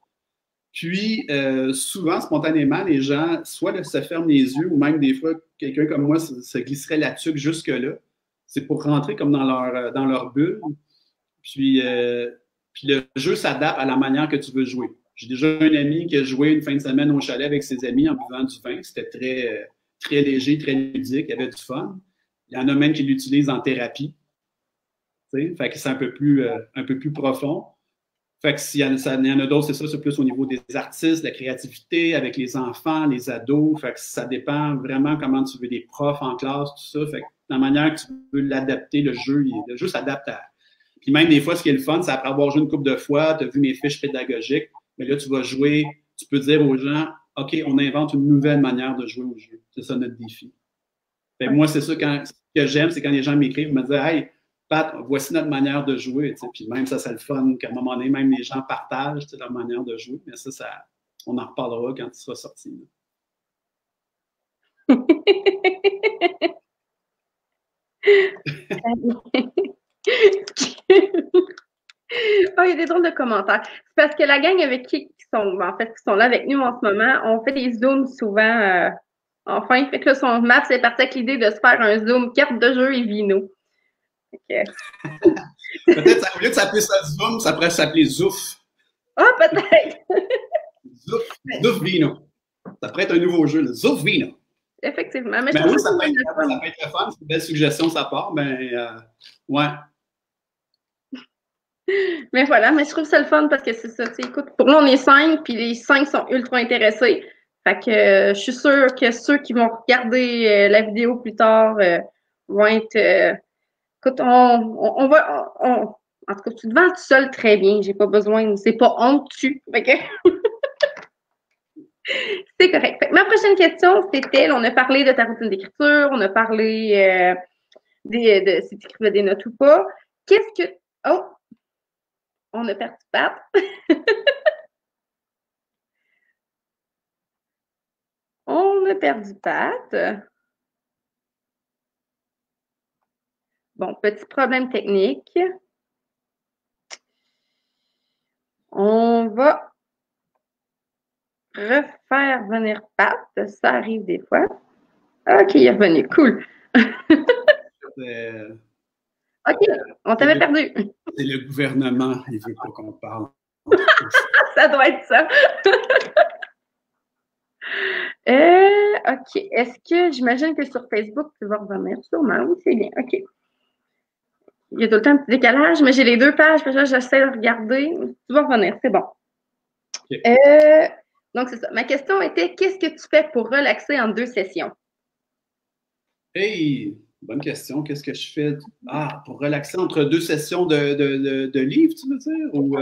Puis, souvent, spontanément, les gens, soit se ferment les yeux, ou même des fois, quelqu'un comme moi se glisserait la tuque jusque-là. C'est pour rentrer comme dans leur bulle. Puis le jeu s'adapte à la manière que tu veux jouer. J'ai déjà un ami qui a joué une fin de semaine au chalet avec ses amis en buvant du vin. C'était très, très léger, très ludique, il y avait du fun. Il y en a même qui l'utilisent en thérapie. Fait que c'est un peu plus profond. Fait que s'il y en a d'autres, c'est ça, c'est plus au niveau des artistes, de la créativité, avec les enfants, les ados. Fait que ça dépend vraiment comment tu veux des profs en classe, tout ça. Fait que la manière que tu veux l'adapter, le jeu s'adapte à. Puis même des fois, ce qui est le fun, c'est après avoir joué une couple de fois, tu as vu mes fiches pédagogiques, mais là, tu vas jouer, tu peux dire aux gens, OK, on invente une nouvelle manière de jouer au jeu. C'est ça notre défi. Fait que moi, c'est ça, ce que j'aime, c'est quand les gens m'écrivent, me disent, hey, Pat, voici notre manière de jouer. Puis même ça, c'est le fun qu'à un moment donné, même les gens partagent leur manière de jouer. Mais ça, on en reparlera quand il sera sorti. Oh, il y a des drôles de commentaires. C'est parce que la gang avec qui qui sont là avec nous en ce moment, on fait des zooms souvent. Enfin, fait que là, son Maps est parti avec l'idée de se faire un zoom carte de jeu et vino. Peut-être, au lieu de s'appeler ça Zoom, ça pourrait s'appeler Zouf. Ah, peut-être! Zouf Vino. Ça pourrait être un nouveau jeu, le Zouf Vino. Effectivement. Mais oui, ça peut être le fun. C'est une belle suggestion de sa part. Ouais. Mais voilà, mais je trouve ça le fun parce que c'est ça. Écoute, pour nous, on est 5, puis les 5 sont ultra intéressés. Fait que je suis sûre que ceux qui vont regarder la vidéo plus tard vont être. Écoute, on va. En tout cas, tu te vends tout seul très bien. J'ai pas besoin. C'est pas honte dessus. Fait que c'est correct. Fait que ma prochaine question, c'était on a parlé de ta routine d'écriture, on a parlé de si tu écrivais des notes ou pas. Qu'est-ce que. Oh! On a perdu Pat. On a perdu Pat. Bon, petit problème technique. On va refaire venir Pat. Ça arrive des fois. OK, il est revenu. Cool. OK, on t'avait perdu. C'est le gouvernement, il veut pas qu'on parle. Ça doit être ça. OK. Est-ce que j'imagine que sur Facebook, tu vas revenir sûrement? Oui, c'est bien. OK. Il y a tout le temps un petit décalage, mais j'ai les deux pages, parce que j'essaie de regarder. Tu vas revenir, c'est bon. Okay. Donc, c'est ça. Ma question était, qu'est-ce que tu fais pour relaxer en 2 sessions? Hey, bonne question. Qu'est-ce que je fais? Pour relaxer entre 2 sessions de livres, tu veux dire? Ou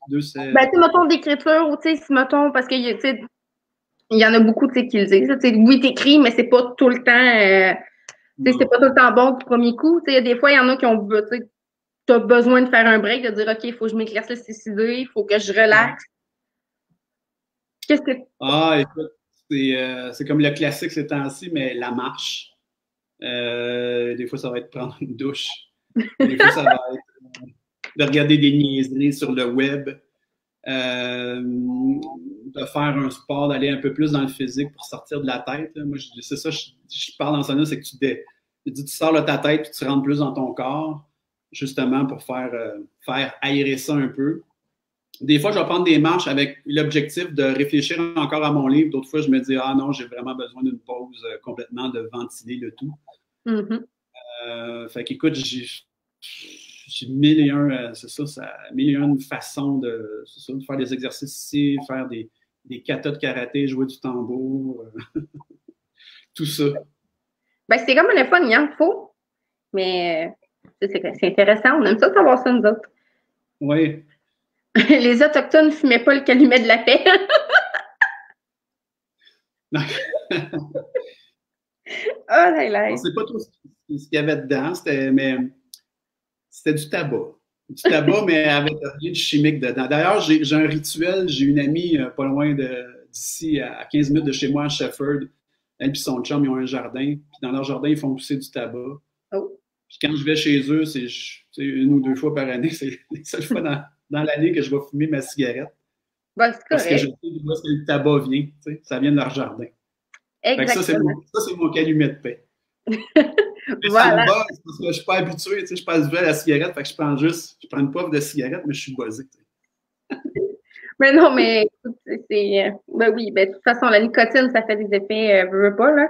deux sessions? Ben, tu sais, mettons d'écriture, ou tu sais, si mettons, parce qu'il y en a beaucoup, tu sais, qui le disent. Oui, t'écris, mais c'est pas tout le temps... c'est pas tout le temps bon du premier coup. Il y a des fois, il y en a qui ont as besoin de faire un break, de dire OK, il faut que je m'éclaircisse ces idées, il faut que je relaxe. Qu'est-ce que. Écoute, c'est comme le classique ces temps-ci, mais la marche. Des fois, ça va être prendre une douche. Des fois, ça va être de regarder des niaiseries sur le web. De faire un sport, d'aller un peu plus dans le physique pour sortir de la tête. Là. Moi, c'est ça, je parle dans ça, c'est que tu sors de ta tête et tu rentres plus dans ton corps, justement pour faire aérer ça un peu. Des fois, je vais prendre des marches avec l'objectif de réfléchir encore à mon livre. D'autres fois, je me dis, non, j'ai vraiment besoin d'une pause complètement de ventiler le tout. Mm-hmm. Fait qu'écoute, j'ai mille et un, mille et une façons de faire des exercices ici, faire des katas de karaté, jouer du tambour, tout ça. Ben, c'est comme le fun, il en faut, mais c'est intéressant, on aime ça savoir ça, nous autres. Oui. Les Autochtones ne fumaient pas le calumet de la paix. Oh là là. On ne sait pas trop ce qu'il y avait dedans, mais c'était du tabac. Du tabac, mais avec rien de chimique dedans. D'ailleurs, j'ai un rituel. J'ai une amie pas loin d'ici, à 15 minutes de chez moi, à Shefford. Elle et son chum, ils ont un jardin. Puis dans leur jardin, ils font pousser du tabac. Oh. Puis quand je vais chez eux, c'est 1 ou 2 fois par année. C'est les seules fois dans l'année que je vais fumer ma cigarette. Ben, parce que je sais d'où est-ce que le tabac vient. Ça vient de leur jardin. Exactement. Ça, c'est mon calumet de paix. Voilà. Ça me bosse parce que je ne suis pas habitué. Je passe à la cigarette, fait que je prends une puff de cigarette, mais je suis buzzé. Mais non, mais écoute, ben oui, ben de toute façon, la nicotine, ça fait des effets veut pas, là.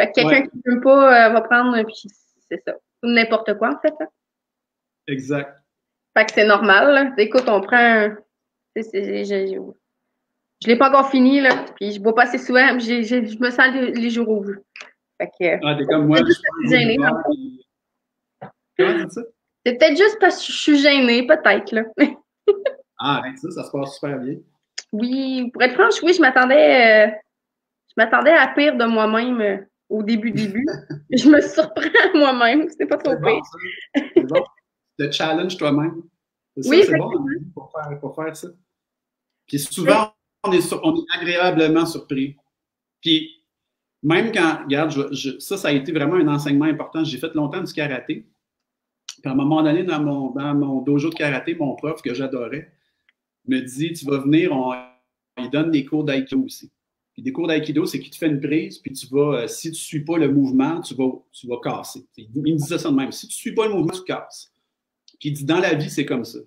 Fait que quelqu'un qui ne veut pas va prendre, puis c'est ça. N'importe quoi, en fait. Là. Exact. Fait que c'est normal, là. Écoute, on prend je l'ai pas encore fini, là, puis je bois pas assez souvent, je me sens les jours rouges. Fait que... t'es comme moi, je suis gênée. Comment tu dis ça? C'est peut-être juste parce que je suis gênée, peut-être, là. Avec ça se passe super bien. Oui, pour être franche, oui, je m'attendais à pire de moi-même au début. Je me surprends moi-même, c'est pas trop pire. C'est bon. Le challenge toi-même. Oui, c'est bon pour faire ça. Puis souvent, on est agréablement surpris. Puis Même quand, regarde, ça a été vraiment un enseignement important. J'ai fait longtemps du karaté. Puis à un moment donné, dans mon dojo de karaté, mon prof que j'adorais me dit, tu vas venir, il donne des cours d'aïkido aussi. Puis des cours d'aïkido, c'est qu'il te fait une prise, puis tu vas, si tu ne suis pas le mouvement, tu vas casser. Il me disait ça de même. Si tu ne suis pas le mouvement, tu casses. Puis il dit, dans la vie, c'est comme ça.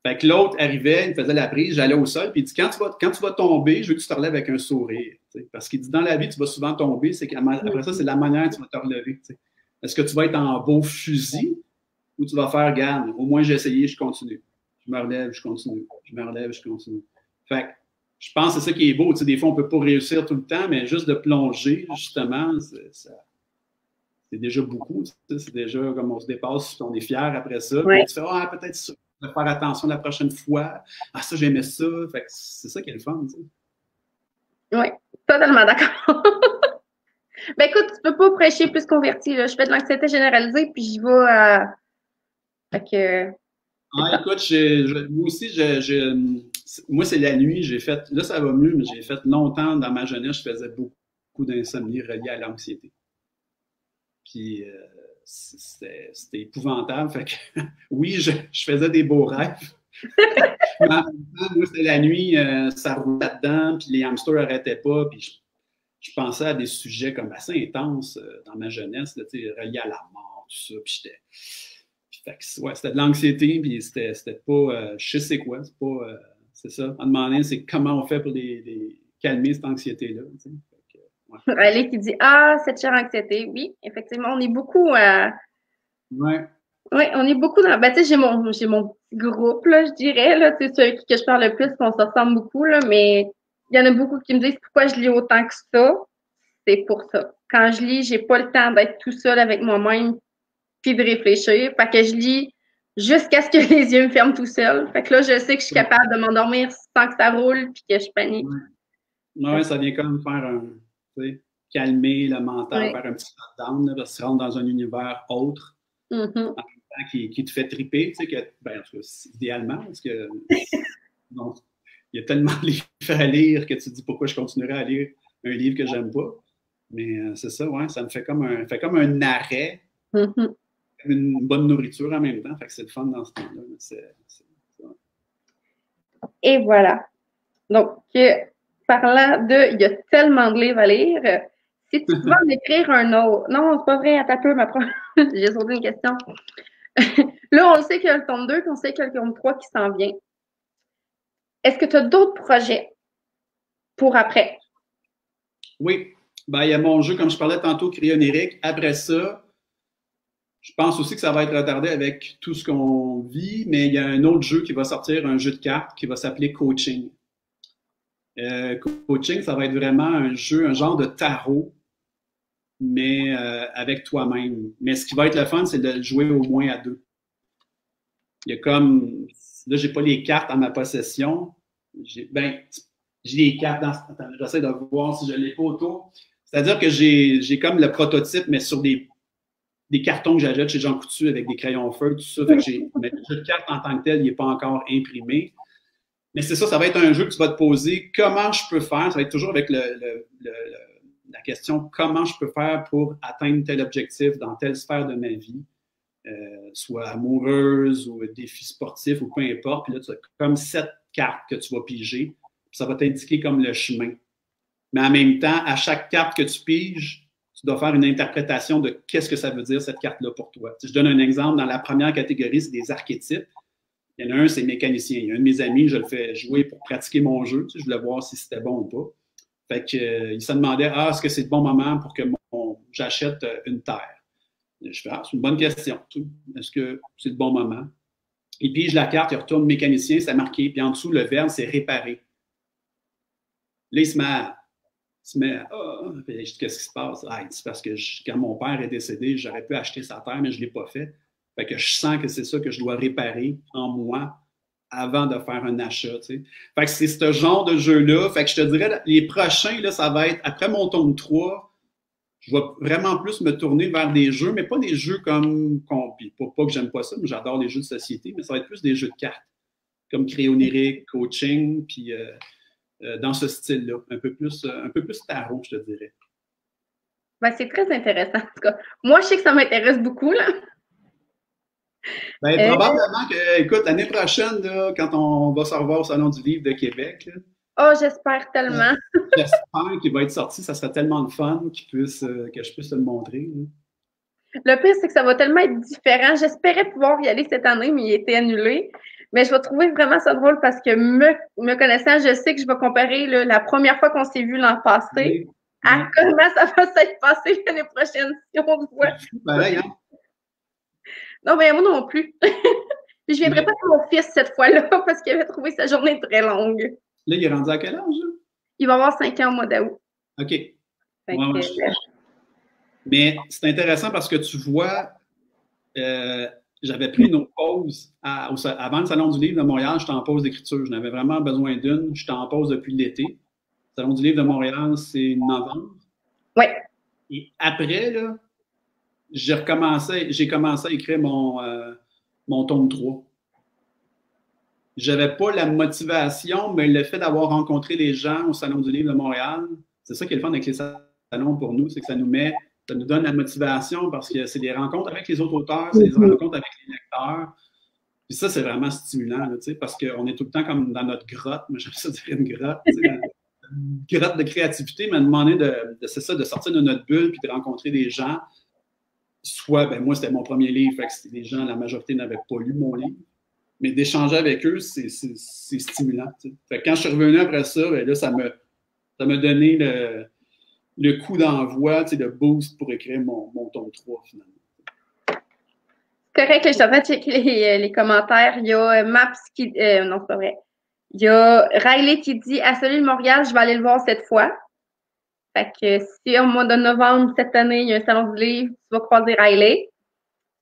Fait que l'autre arrivait, il me faisait la prise, j'allais au sol, puis il dit, quand tu vas tomber, je veux que tu te relèves avec un sourire. T'sais. Parce qu'il dit, dans la vie, tu vas souvent tomber, c'est qu'après ça, c'est la manière dont tu vas te relever. T'sais. Est-ce que tu vas être en beau fusil ou tu vas faire, garde, au moins j'ai essayé, je continue. Je me relève, je continue. Je me relève, je continue. Fait que je pense que c'est ça qui est beau. T'sais, des fois, on ne peut pas réussir tout le temps, mais juste de plonger, justement, c'est déjà beaucoup. C'est déjà comme on se dépasse, on est fier après ça. Ouais. Tu fais, ah, peut-être ça. De faire attention la prochaine fois. Ah, ça, j'aimais ça. Fait que c'est ça qui est le fun, tu sais. Oui, totalement d'accord. Ben écoute, tu peux pas prêcher plus converti, là. Je fais de l'anxiété généralisée, puis j'y vais fait que. Ah, écoute, moi aussi, moi, c'est la nuit. Là, ça va mieux, mais j'ai fait longtemps dans ma jeunesse, je faisais beaucoup d'insomnie reliée à l'anxiété. Puis, c'était épouvantable. Fait que, oui, je faisais des beaux rêves. Mais en même temps, moi, c'était la nuit, ça roulait là-dedans, puis les hamsters n'arrêtaient pas, puis je pensais à des sujets comme assez intenses dans ma jeunesse, là, reliés à la mort, tout ça, puis ouais, c'était de l'anxiété, puis c'était pas, je sais c'est quoi, c'est ça. À demander, c'est comment on fait pour calmer cette anxiété-là. Ouais. Allez, qui dit, ah, cette chère anxiété. Oui, effectivement, on est beaucoup. Ouais. Oui, on est beaucoup dans. Ben, tu sais, j'ai mon petit groupe, là, je dirais, là, tu sais, celui que je parle le plus, on se ressemble beaucoup, là, mais il y en a beaucoup qui me disent pourquoi je lis autant que ça. C'est pour ça. Quand je lis, j'ai pas le temps d'être tout seul avec moi-même puis de réfléchir. Fait que je lis jusqu'à ce que les yeux me ferment tout seul. Fait que là, je sais que je suis capable de m'endormir sans que ça roule puis que je panique. Ouais, ça vient comme faire tu sais, calmer le mental, faire un petit shutdown, là, parce que tu rentres dans un univers autre, en même temps qui te fait triper, tu sais, ben, en tout cas, idéalement, parce que donc, il y a tellement de livres à lire que tu te dis pourquoi je continuerai à lire un livre que j'aime pas. Mais c'est ça, ouais, ça me fait comme un arrêt, une bonne nourriture en même temps. Fait que c'est le fun dans ce temps-là. Et voilà. Donc, parlant de, il y a tellement de livres à lire. Si tu pouvais en écrire un autre. Non, c'est pas vrai, attends un peu, j'ai sauté une question. Là, on sait qu'il y a le tome 2, puis on sait qu'il y a le tome 3 qui s'en vient. Est-ce que tu as d'autres projets pour après? Oui. Ben, il y a mon jeu, comme je parlais tantôt, Cryonérique. Après ça, je pense aussi que ça va être retardé avec tout ce qu'on vit, mais il y a un autre jeu qui va sortir, un jeu de cartes qui va s'appeler Coaching. Coaching, ça va être vraiment un jeu, un genre de tarot, mais avec toi-même. Mais ce qui va être le fun, c'est de le jouer au moins à deux. Il y a comme, là, j'ai pas les cartes en ma possession. J'ai les cartes dans, attends, j'essaie de voir si je l'ai pas autour. C'est-à-dire que j'ai comme le prototype, mais sur des cartons que j'achète chez Jean Coutu avec des crayons feu, tout ça. Fait que mais le jeu de cartes en tant que tel, il n'est pas encore imprimé. Mais c'est ça va être un jeu que tu vas te poser. Comment je peux faire? Ça va être toujours avec la question comment je peux faire pour atteindre tel objectif dans telle sphère de ma vie, soit amoureuse ou défi sportif ou peu importe. Puis là, tu as comme 7 cartes que tu vas piger. Puis ça va t'indiquer comme le chemin. Mais en même temps, à chaque carte que tu piges, tu dois faire une interprétation de qu'est-ce que ça veut dire cette carte-là pour toi. Si je donne un exemple, dans la première catégorie, c'est des archétypes. Il y en a un, c'est mécanicien. Il y a un de mes amis, je le fais jouer pour pratiquer mon jeu. Je voulais voir si c'était bon ou pas. Fait que, il se demandait, est-ce que c'est le bon moment pour que j'achète une terre? Je fais, c'est une bonne question. Est-ce que c'est le bon moment? Il pige la carte, il retourne mécanicien, c'est marqué. Puis en dessous, le verbe, c'est réparer. Là, il se met qu'est-ce qui se passe? C'est parce que quand mon père est décédé, j'aurais pu acheter sa terre, mais je ne l'ai pas fait. Fait que je sens que c'est ça que je dois réparer en moi avant de faire un achat. T'sais. Fait que c'est ce genre de jeu-là. Fait que je te dirais, les prochains, là, ça va être après mon tome 3, je vais vraiment plus me tourner vers des jeux, mais pas des jeux comme pas que j'aime pas ça, mais j'adore les jeux de société, mais ça va être plus des jeux de cartes, comme Cryonérique, Coaching, puis dans ce style-là, un peu plus tarot, je te dirais. Ben, c'est très intéressant. En tout cas, moi, je sais que ça m'intéresse beaucoup, là. Ben, probablement que, écoute, l'année prochaine, là, quand on va se revoir au Salon du Livre de Québec, là, Oh, j'espère tellement. j'espère qu'il va être sorti. Ça serait tellement de fun que je puisse te le montrer. Là. Le pire, c'est que ça va tellement être différent. J'espérais pouvoir y aller cette année, mais il a été annulé. Mais je vais trouver vraiment ça drôle parce que me connaissant, je sais que je vais comparer là, la première fois qu'on s'est vu l'an passé Oui, à comment ça va s'être passé l'année prochaine si on se voit. pareil, hein? Non, mais moi non plus. Puis je viendrai pas avec mon fils cette fois-là parce qu'il avait trouvé sa journée très longue. Là, il est rendu à quel âge? Là? Il va avoir 5 ans au mois d'août. OK. Mais c'est intéressant parce que tu vois, j'avais pris une autre pause. Avant le Salon du Livre de Montréal, j'étais en pause d'écriture. Je n'avais vraiment besoin d'une. J'étais en pause depuis l'été. Le Salon du Livre de Montréal, c'est novembre. Oui. Et après, là, j'ai commencé à écrire mon tome 3. J'avais pas la motivation, mais le fait d'avoir rencontré les gens au Salon du Livre de Montréal, c'est ça qui est le fun avec les salons pour nous, c'est que ça nous donne la motivation parce que c'est des rencontres avec les autres auteurs, c'est des rencontres avec les lecteurs. Puis ça, c'est vraiment stimulant, là, parce qu'on est tout le temps comme dans notre grotte, mais j'aime ça dire une grotte, une grotte de créativité, mais à demander c'est ça, de sortir de notre bulle puis de rencontrer des gens. Soit, ben moi, c'était mon premier livre, fait que les gens, la majorité n'avaient pas lu mon livre. Mais d'échanger avec eux, c'est stimulant. T'sais. Fait que quand je suis revenu après ça, ben là, ça m'a donné le coup d'envoi, le boost pour écrire mon tome 3, finalement. Correct, je suis en train de checker les commentaires. Il y a Maps qui... non, c'est pas vrai. Il y a Riley qui dit « À celui de Montréal, je vais aller le voir cette fois. » Fait que si au mois de novembre, cette année, il y a un salon du livre, tu vas croiser Riley.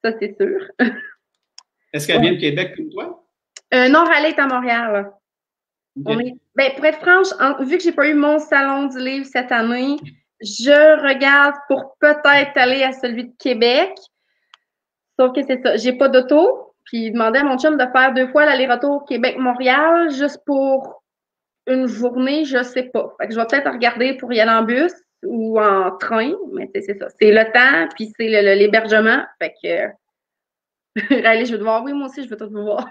Ça, c'est sûr. Est-ce qu'elle vient de Québec comme toi? Non, Riley est à Montréal. Okay. Pour être franche, vu que j'ai pas eu mon salon du livre cette année, je regarde pour peut-être aller à celui de Québec. Sauf que c'est ça, j'ai pas d'auto. Puis il demandait à mon chum de faire 2 fois l'aller-retour Québec-Montréal juste pour une journée, je sais pas. Fait que je vais peut-être regarder pour y aller en bus ou en train, mais c'est ça. C'est le temps, puis c'est l'hébergement. Fait que allez, je vais te voir. Oui, moi aussi, je veux te voir.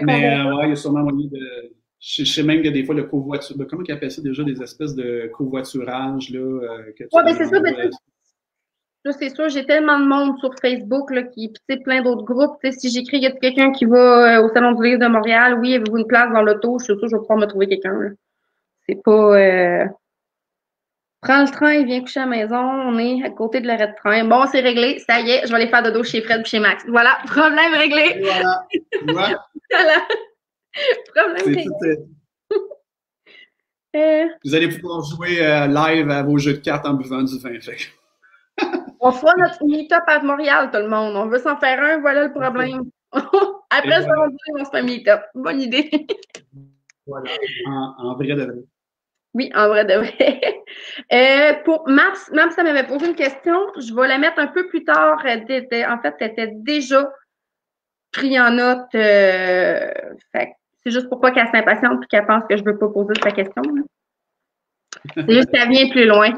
Mais ouais, il y a sûrement moyen de. Je sais même que des fois, le covoiturage. Comment ils appellent ça déjà, des espèces de covoiturage, là? Ouais, ben c'est ça. Là, c'est sûr, j'ai tellement de monde sur Facebook, là, puis plein d'autres groupes. Si j'écris, il y a quelqu'un qui va au Salon du Livre de Montréal, oui, avez-vous une place dans l'auto? Je suis sûre, je vais pouvoir me trouver quelqu'un. C'est pas... Prends le train, viens coucher à la maison, on est à côté de l'arrêt de train. Bon, c'est réglé, ça y est, je vais aller faire dodo chez Fred et chez Max. Voilà, problème réglé. Voilà. Voilà. Problème réglé. Vous allez pouvoir jouer live à vos jeux de cartes en buvant du vin. Fait. On fera notre meet-up à Montréal, tout le monde. On veut s'en faire un, voilà le problème. Après, voilà. On se fait un meet-up. Bonne idée. Voilà, en vrai de vrai. Oui, en vrai de vrai. Pour Maps, ça m'avait posé une question. Je vais la mettre un peu plus tard. En fait, elle était déjà pris en note. Fait c'est juste pour pas qu'elle s'impatiente et qu'elle pense que je veux pas poser sa question. C'est juste qu'elle vient plus loin.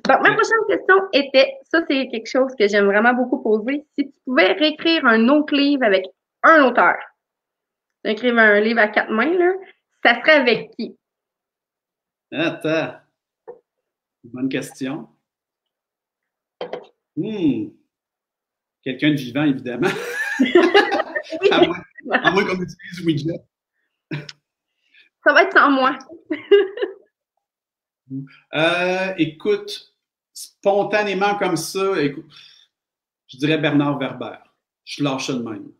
Donc, ma prochaine question était, ça c'est quelque chose que j'aime vraiment beaucoup poser. Si tu pouvais réécrire un autre livre avec un auteur, écrire un livre à 4 mains, là, ça serait avec qui? Attends. Bonne question. Quelqu'un de vivant, évidemment. Oui. à moins qu'on utilise Ouija. Ça va être sans moi. Écoute, spontanément comme ça, je dirais Bernard Werber. Je lâche ça de même.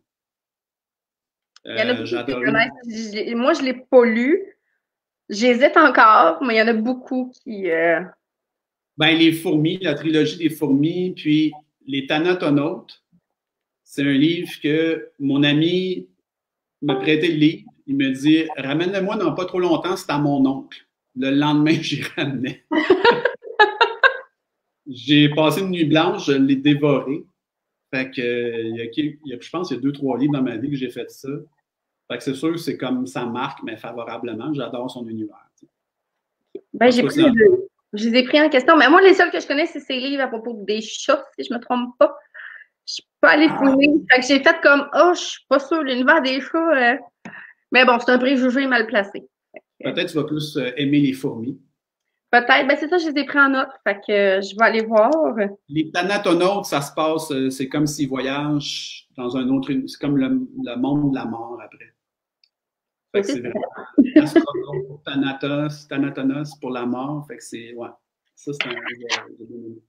J'adore. Moi, je ne l'ai pas lu. J'hésite encore, mais il y en a beaucoup qui. Ben, Les Fourmis, la trilogie des Fourmis, puis Les Thanatonautes. C'est un livre que mon ami m'a prêté le livre. Il me dit ramène-le-moi dans pas trop longtemps, c'est à mon oncle. Le lendemain, j'y ramenais. J'ai passé une nuit blanche, je l'ai dévoré. Fait que, je pense qu'il y a 2-3 livres dans ma vie que j'ai fait ça. Fait que c'est sûr que c'est comme ça marque, mais favorablement. J'adore son univers. Ben, j'ai pris les deux. Je les ai pris en question. Mais moi, les seuls que je connais, c'est ces livres à propos des chats, si je me trompe pas. Je suis pas allée fouiller. Fait que j'ai fait comme, oh, je suis pas sûre, l'univers des chats. Mais bon, c'est un préjugé mal placé. Peut-être que tu vas plus aimer les fourmis. Peut-être. Ben, c'est ça, je les ai pris en note. Fait que je vais aller voir. Les thanatonautes, ça se passe, c'est comme s'ils voyagent dans un autre, c'est comme le monde de la mort après. Fait que c'est vraiment astronaute pour Thanatos, Thanatonos pour la mort. Fait que c'est, ouais. Ça, c'est un livre de bien aimé.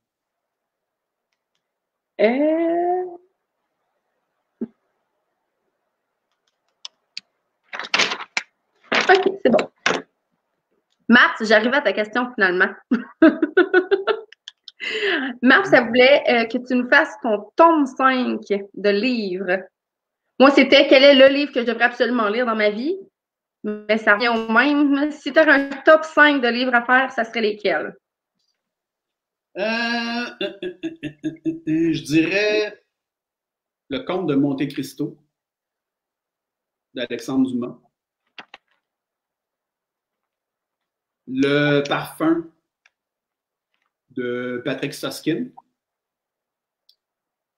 OK, c'est bon. Marthe, j'arrive à ta question finalement. Marthe, ça voulait que tu nous fasses ton tome 5 de livres. Moi, c'était quel est le livre que je devrais absolument lire dans ma vie? Mais ça revient au même. Si tu as un top 5 de livres à faire, ça serait lesquels? Je dirais Le Comte de Monte Cristo d'Alexandre Dumas. Le Parfum de Patrick Susskind.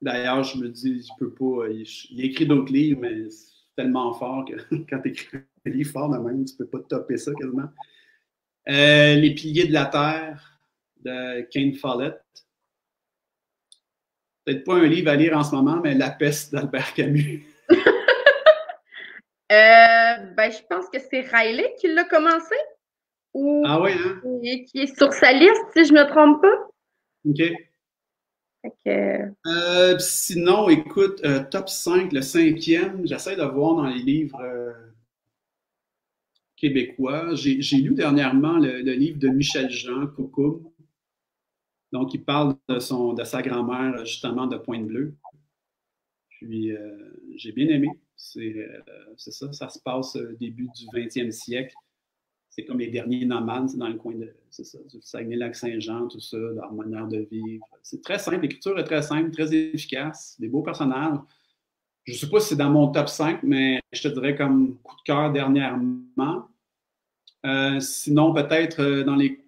D'ailleurs, je me dis, je peux pas. Il écrit d'autres livres, mais c'est tellement fort que quand tu écris un livre fort de même, tu peux pas topper ça quasiment. Les Piliers de la Terre de Ken Follett. Peut-être pas un livre à lire en ce moment, mais La Peste d'Albert Camus. Ben, je pense que c'est Riley qui l'a commencé. Ou Ah oui, hein? Qui est sur sa liste, si je ne me trompe pas. OK. Sinon, écoute, top 5, le 5e, j'essaie de voir dans les livres québécois. J'ai lu dernièrement le livre de Michel Jean, Coucou. Donc, il parle de sa grand-mère, justement, de Pointe-Bleue. Puis, j'ai bien aimé. C'est ça, ça se passe au début du 20e siècle. C'est comme les derniers nomades, c'est dans le coin de, c'est ça, du Saguenay-Lac-Saint-Jean, tout ça, leur manière de vivre. C'est très simple, l'écriture est très simple, très efficace, des beaux personnages. Je ne sais pas si c'est dans mon top 5, mais je te dirais comme coup de cœur dernièrement. Sinon, peut-être dans les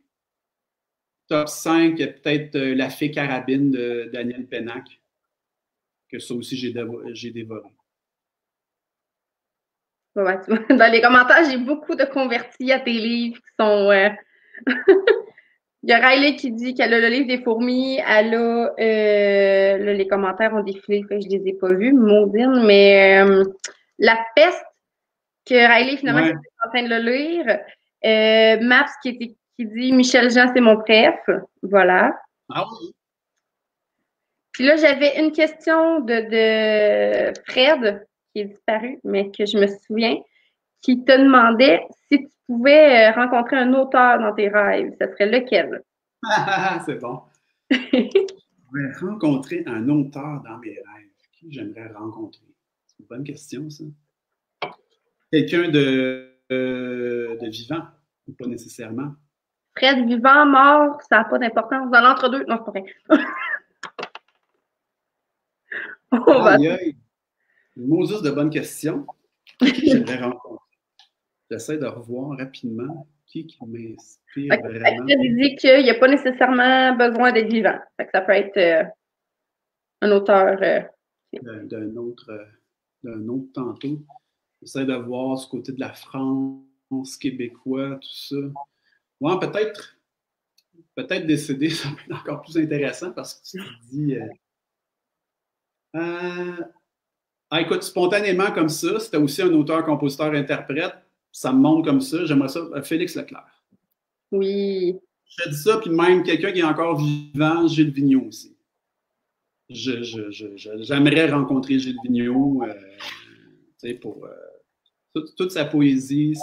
top 5, il y a peut-être La Fée Carabine de Daniel Pénac, que ça aussi j'ai dévoré. Ouais, dans les commentaires, j'ai beaucoup de convertis à tes livres qui sont. Il y a Riley qui dit qu'elle a le livre des fourmis. Elle a. Là, les commentaires ont défilé, fait que je les ai pas vus, maudine, mais La Peste, que Riley, finalement, Ouais. est en train de le lire. Maps qui dit Michel Jean, c'est mon préf. Voilà. Ah oui. Puis là, j'avais une question de Fred, qui est disparu, mais que je me souviens, qui te demandait si tu pouvais rencontrer un auteur dans tes rêves, ce serait lequel? C'est bon. Je vais rencontrer un auteur dans mes rêves. Qui j'aimerais rencontrer? C'est une bonne question, ça. Quelqu'un de vivant, ou pas nécessairement. Fred, vivant, mort, ça n'a pas d'importance. Dans l'entre-deux, non, c'est pas vrai. Aïe, aïe. Moses de bonnes questions. Qui j'aimerais rencontrer? J'essaie de revoir rapidement qui m'inspire vraiment. Il dit qu'il n'y a pas nécessairement besoin d'être vivant. Ça peut être un auteur. D'un autre tantôt. J'essaie de voir ce côté de la France, québécois, tout ça. Ouais, peut-être décédé, ça va être encore plus intéressant parce que tu te dis. Écoute, spontanément comme ça, c'était aussi un auteur, compositeur, interprète. Ça me montre comme ça. J'aimerais ça. Félix Leclerc. Oui. Je dis ça, puis même quelqu'un qui est encore vivant, Gilles Vigneault aussi. J'aimerais rencontrer Gilles Vigneault pour toute sa poésie.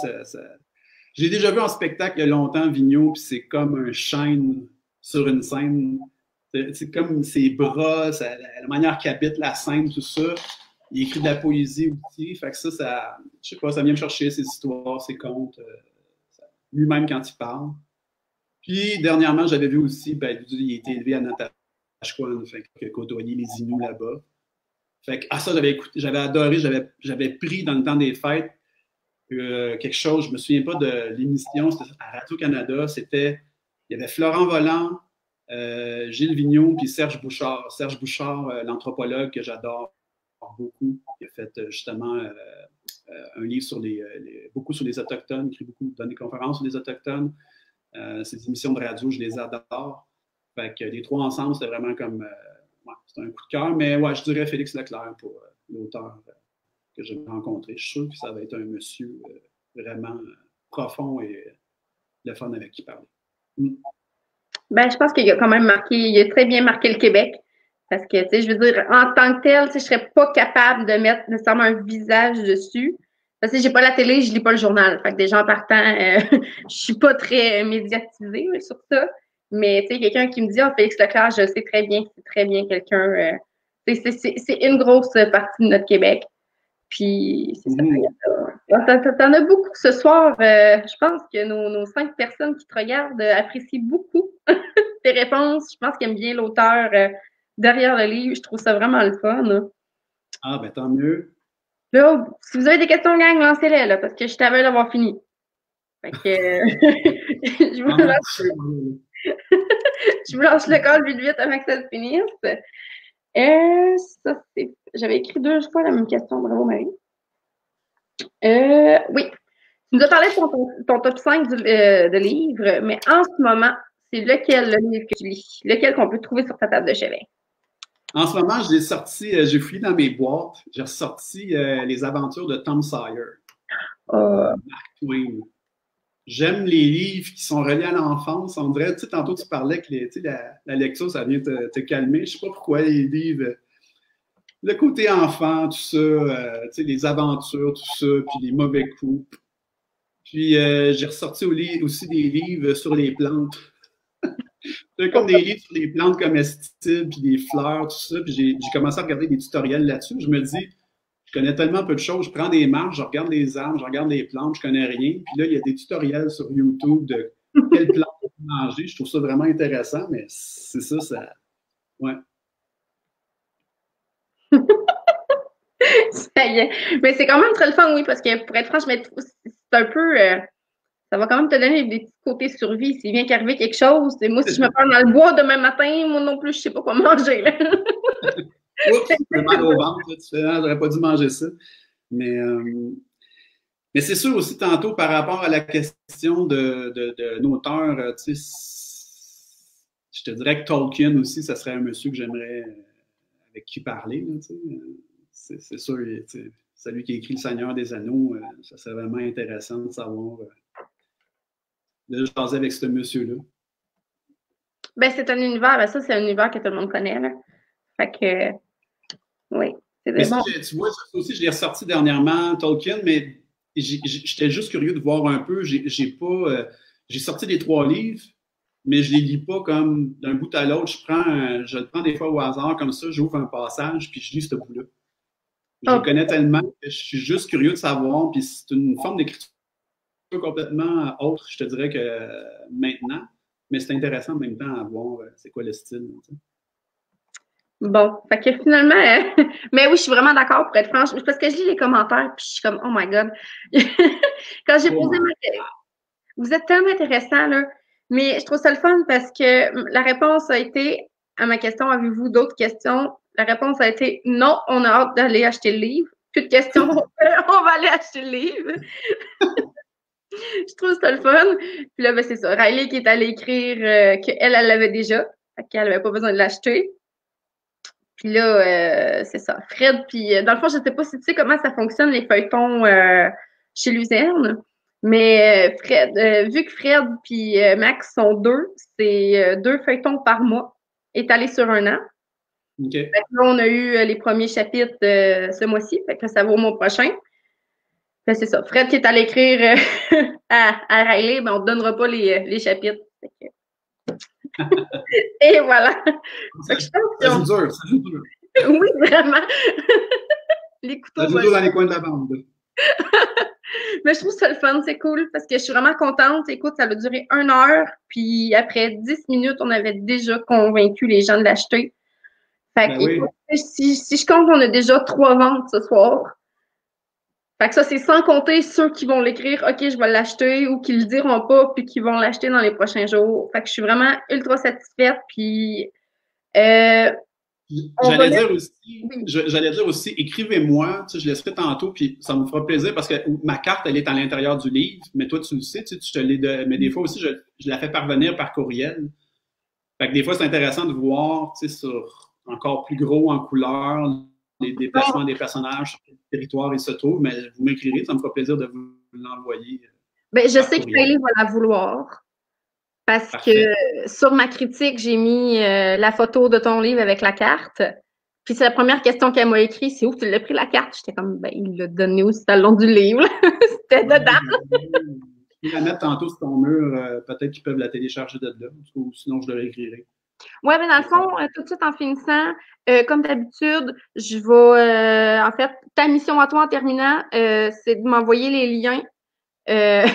J'ai déjà vu en spectacle il y a longtemps Vigneault, puis c'est comme un chêne sur une scène. C'est comme ses bras, la manière qu'il habite la scène, tout ça. Il écrit de la poésie aussi. Fait que ça je sais pas, ça vient me chercher ses histoires, ses contes. Lui-même quand il parle. Puis, dernièrement, j'avais vu aussi, il a été élevé à Natashquan, fait que côtoyer les Inuits là-bas. Fait que, ça, j'avais adoré, j'avais pris dans le temps des fêtes quelque chose, je me souviens pas de l'émission, c'était à Radio-Canada, c'était Il y avait Florent Volant, Gilles Vigneault, puis Serge Bouchard. Serge Bouchard, l'anthropologue que j'adore beaucoup, qui a fait justement un livre sur beaucoup sur les Autochtones, écrit beaucoup, donne des conférences sur les Autochtones. Ces émissions de radio, je les adore. Fait que les trois ensemble, c'était vraiment comme c'était un coup de cœur. Mais ouais, je dirais Félix Leclerc pour l'auteur que j'ai rencontré. Je suis sûr que ça va être un monsieur vraiment profond et le fun avec qui parler. Ben, je pense qu'il a quand même il a très bien marqué le Québec. Parce que, tu sais, je veux dire, en tant que tel, je serais pas capable de mettre nécessairement un visage dessus. Parce que j'ai pas la télé, je lis pas le journal. Fait que déjà en partant, je suis pas très médiatisée sur ça. Mais, tu sais, quelqu'un qui me dit, Félix Leclerc, je sais très bien, c'est très bien quelqu'un. C'est une grosse partie de notre Québec. Puis, c'est ça. T'en as beaucoup ce soir. Je pense que nos 5 personnes qui te regardent apprécient beaucoup tes réponses. Je pense qu'ils aiment bien l'auteur derrière le livre. Je trouve ça vraiment le fun. Là. Ah, ben tant mieux. Là, si vous avez des questions, gang, lancez-les, là, parce que je t'avais d'avoir fini. Fait que je vous lance le call vite avant que ça se finisse. J'avais écrit 2 fois la même question. Bravo, Marie. Oui. Tu nous as parlé de ton top 5 de livres, mais en ce moment, c'est lequel le livre que tu lis? Lequel qu'on peut trouver sur ta table de chevet? En ce moment, j'ai fouillé dans mes boîtes, j'ai ressorti Les aventures de Tom Sawyer. Mark Twain. J'aime les livres qui sont reliés à l'enfance. On dirait, tu sais, tantôt tu parlais que la lecture, ça vient te calmer. Je ne sais pas pourquoi les livres, le côté enfant, tout ça, tu sais, les aventures, tout ça, puis les mauvais coups. Puis j'ai ressorti aussi des livres sur les plantes. C'est comme des livres sur les plantes comestibles, puis des fleurs, tout ça. Puis j'ai commencé à regarder des tutoriels là-dessus. Je me dis, je connais tellement peu de choses. Je prends des marches, je regarde les arbres, je regarde les plantes, je connais rien. Puis là, il y a des tutoriels sur YouTube de quelles plantes manger. Je trouve ça vraiment intéressant, mais c'est ça. Ouais. Ça y est. Mais c'est quand même très le fun, oui, parce que pour être franche, c'est un peu. Ça va quand même te donner des petits côtés survie. S'il vient qu'arriver quelque chose, moi, si je me perds dans le bois demain matin, moi non plus, je sais pas quoi manger. Là. Oups, j'ai mal au ventre. J'aurais pas dû manger ça. Mais c'est sûr aussi, tantôt, par rapport à la question d'un auteur, tu sais, je te dirais que Tolkien aussi, ça serait un monsieur que j'aimerais avec qui parler. Là, c'est sûr, celui qui a écrit Le Seigneur des Anneaux, ça serait vraiment intéressant de savoir, de jaser avec ce monsieur-là. Ben, c'est un univers, ça, c'est un univers que tout le monde connaît. Là. Fait que, oui. Mais bon. Tu vois, ça aussi, je l'ai ressorti dernièrement, Tolkien, mais j'étais juste curieux de voir un peu. J'ai sorti les 3 livres, mais je les lis pas comme d'un bout à l'autre. Je le prends des fois au hasard, comme ça, j'ouvre un passage, puis je lis ce bout-là. Je le connais tellement que je suis juste curieux de savoir, puis c'est une forme d'écriture complètement autre, je te dirais, que maintenant, mais c'est intéressant en même temps à voir c'est quoi le style. Bon, fait que finalement, mais oui, je suis vraiment d'accord pour être franche, parce que je lis les commentaires, puis je suis comme, oh my God. Quand j'ai posé ma question, vous êtes tellement intéressant, là, mais je trouve ça le fun parce que la réponse a été, à ma question, avez-vous d'autres questions? La réponse a été, non, on a hâte d'aller acheter le livre. Plus de questions, on va aller acheter le livre. Je trouve ça le fun. Puis là, ben, c'est ça. Riley qui est allée écrire qu'elle l'avait déjà, qu'elle n'avait pas besoin de l'acheter. Puis là, c'est ça. Fred, puis dans le fond, je ne sais pas si tu sais comment ça fonctionne, les feuilletons chez Luzerne. Mais Fred, vu que Fred puis Max sont 2, c'est 2 feuilletons par mois, étalés sur 1 an. Okay. Fait que là, on a eu les premiers chapitres ce mois-ci. Fait que ça va au mois prochain. Ben, c'est ça. Fred qui est allé écrire à Riley, ben, on ne donnera pas les chapitres. Et voilà. Ça joue dur, ça joue dur. Oui, vraiment. Les couteaux. Ça joue dur dans les coins de la bande. Mais je trouve ça le fun, c'est cool, parce que je suis vraiment contente. Écoute, ça a duré 1 heure, puis après 10 minutes, on avait déjà convaincu les gens de l'acheter. Fait que, écoute, si je compte, on a déjà 3 ventes ce soir. Fait que ça, c'est sans compter ceux qui vont l'écrire, OK, je vais l'acheter, ou qui le diront pas, puis qui vont l'acheter dans les prochains jours. Fait que je suis vraiment ultra satisfaite, puis on va mettre... J'allais dire aussi, écrivez-moi, tu sais, je laisserai tantôt, puis ça me fera plaisir parce que ma carte, elle est à l'intérieur du livre, mais toi, tu le sais, tu te mais des fois aussi, je la fais parvenir par courriel. Fait que des fois, c'est intéressant de voir, tu sais, sur encore plus gros en couleur, les déplacements des personnages, sur quel territoire ils se trouvent, mais vous m'écrirez, ça me fera plaisir de vous l'envoyer. Ben, je sais que Kylie va la vouloir. Parce Parfait. que sur ma critique, j'ai mis la photo de ton livre avec la carte. Puis c'est la première question qu'elle m'a écrite, c'est où tu l'as pris la carte? J'étais comme, ben, il l'a donné au salon du livre. C'était dedans. Tu peux la mettre tantôt sur ton mur, peut-être qu'ils peuvent la télécharger de là, ou sinon je le réécrirai. Ouais, mais dans le fond, tout de suite en finissant, comme d'habitude, je vais, en fait, ta mission à toi en terminant, c'est de m'envoyer les liens euh,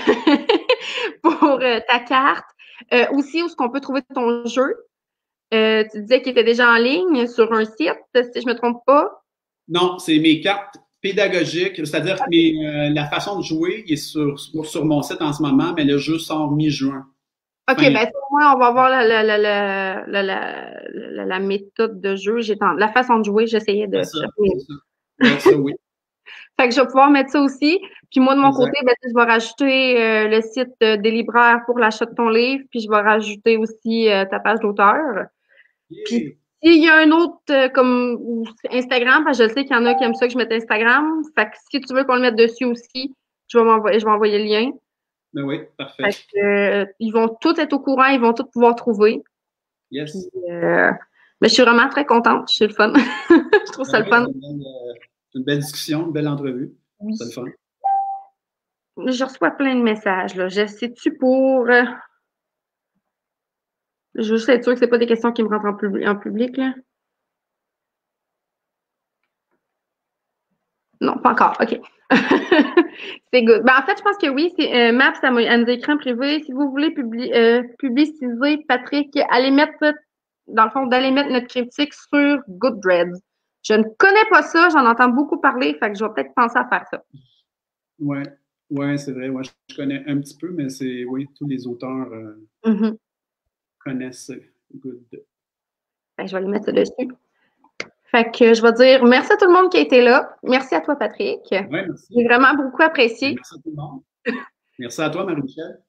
pour ta carte. Aussi, où est-ce qu'on peut trouver ton jeu? Tu disais qu'il était déjà en ligne sur un site, si je me trompe pas. Non, c'est mes cartes pédagogiques, c'est-à-dire que la façon de jouer est sur mon site en ce moment, mais le jeu sort mi-juin. OK, ben au moins, on va voir la méthode de jeu. La façon de jouer, j'essayais de... C'est ça. Ouais, ça, oui. Fait que je vais pouvoir mettre ça aussi. Puis moi, de mon côté, ben, je vais rajouter le site des libraires pour l'achat de ton livre. Puis je vais rajouter aussi ta page d'auteur. Puis s'il y a un autre comme Instagram, parce que je sais qu'il y en a qui aiment ça que je mette Instagram. Fait que si tu veux qu'on le mette dessus aussi, je vais envoyer le lien. Ben oui, parfait. Fait que, ils vont tous être au courant, ils vont tous pouvoir trouver. Yes. Puis, mais je suis vraiment très contente. C'est le fun. Je trouve ça le fun. Une belle discussion, une belle entrevue. Oui. C'est le fun. Je reçois plein de messages. Là. Je sais-tu pour. Je veux juste être sûre que ce pas des questions qui me rentrent en public. Là. Non, pas encore. OK. C'est good. Ben, en fait, je pense que oui. C'est Maps, ça m'a nous écrit en privé. Si vous voulez publiciser, Patrick, allez mettre, dans le fond, d'aller mettre notre critique sur Goodreads. Je ne connais pas ça, j'en entends beaucoup parler, fait que je vais peut-être penser à faire ça. Ouais, c'est vrai. Ouais, je connais un petit peu, mais c'est tous les auteurs connaissent Good. Fait que je vais aller mettre ça dessus. Fait que je vais dire merci à tout le monde qui a été là. Merci à toi, Patrick. Ouais, merci. J'ai vraiment beaucoup apprécié. Merci à tout le monde. Merci à toi, Marie-Michel.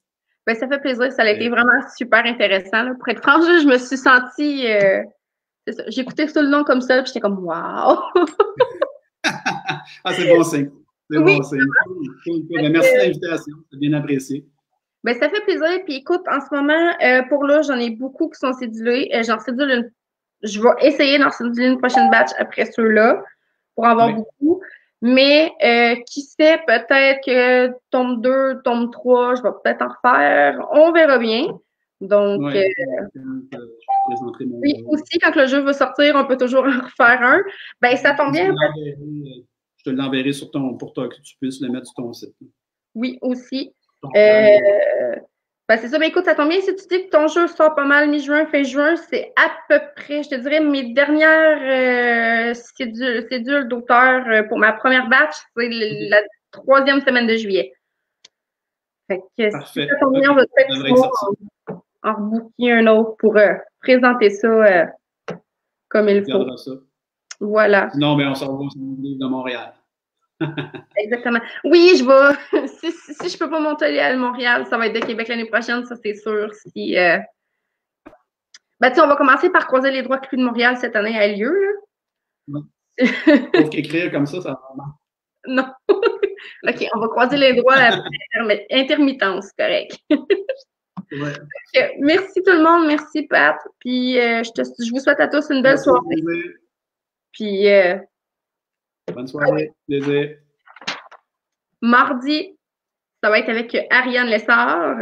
Ben, ça fait plaisir. Ça a été vraiment super intéressant. Là. Pour être franche, je me suis sentie. J'écoutais tout le long comme ça, puis j'étais comme waouh! Ah, c'est bon signe. C'est bon signe. Merci de l'invitation. C'est bien apprécié. Ben, ça fait plaisir. Puis écoute, en ce moment, pour là, j'en ai beaucoup qui sont cédulés. J'en cédule une. Je vais essayer d'en céduler une prochaine batch après ceux-là pour en avoir beaucoup. Mais qui sait, peut-être que tome 2, tome 3, je vais peut-être en refaire. On verra bien. Donc, oui, aussi, quand le jeu va sortir, on peut toujours en refaire un. Ben, ça tombe bien. Je te l'enverrai pour toi, que tu puisses le mettre sur ton site. Oui, aussi. Ben c'est ça. Ben écoute, ça tombe bien si tu dis que ton jeu sort pas mal mi-juin, fin juin. C'est à peu près, je te dirais, mes dernières cédules d'auteur pour ma première batch. C'est la 3e semaine de juillet. Fait que si ça tombe bien, on va peut-être en rebooker un autre pour présenter ça comme il faut. Ça. Voilà. Non, mais on s'en va au livre de Montréal. Exactement. Oui, je vais. Si je peux pas monter à Montréal, ça va être de Québec l'année prochaine, ça c'est sûr. Si, ben, on va commencer par croiser les droits que de Montréal cette année a lieu. Là. Pour qu'écrire comme ça va mal. Non. OK, on va croiser les droits à intermittence, correct. Ouais. Okay. Merci tout le monde, merci Pat. Puis je vous souhaite à tous une belle soirée. Plaisir. Puis bonne soirée, plaisir. Mardi, ça va être avec Ariane Lessard.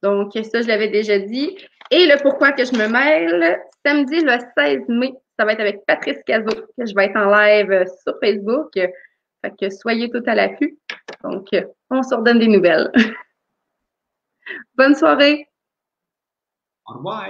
Donc, ça, je l'avais déjà dit. Et le pourquoi que je me mêle, samedi le 16 mai, ça va être avec Patrice Cazot, que je vais être en live sur Facebook. Fait que soyez tout à l'affût. Donc, on se redonne des nouvelles. Bonne soirée. Au revoir.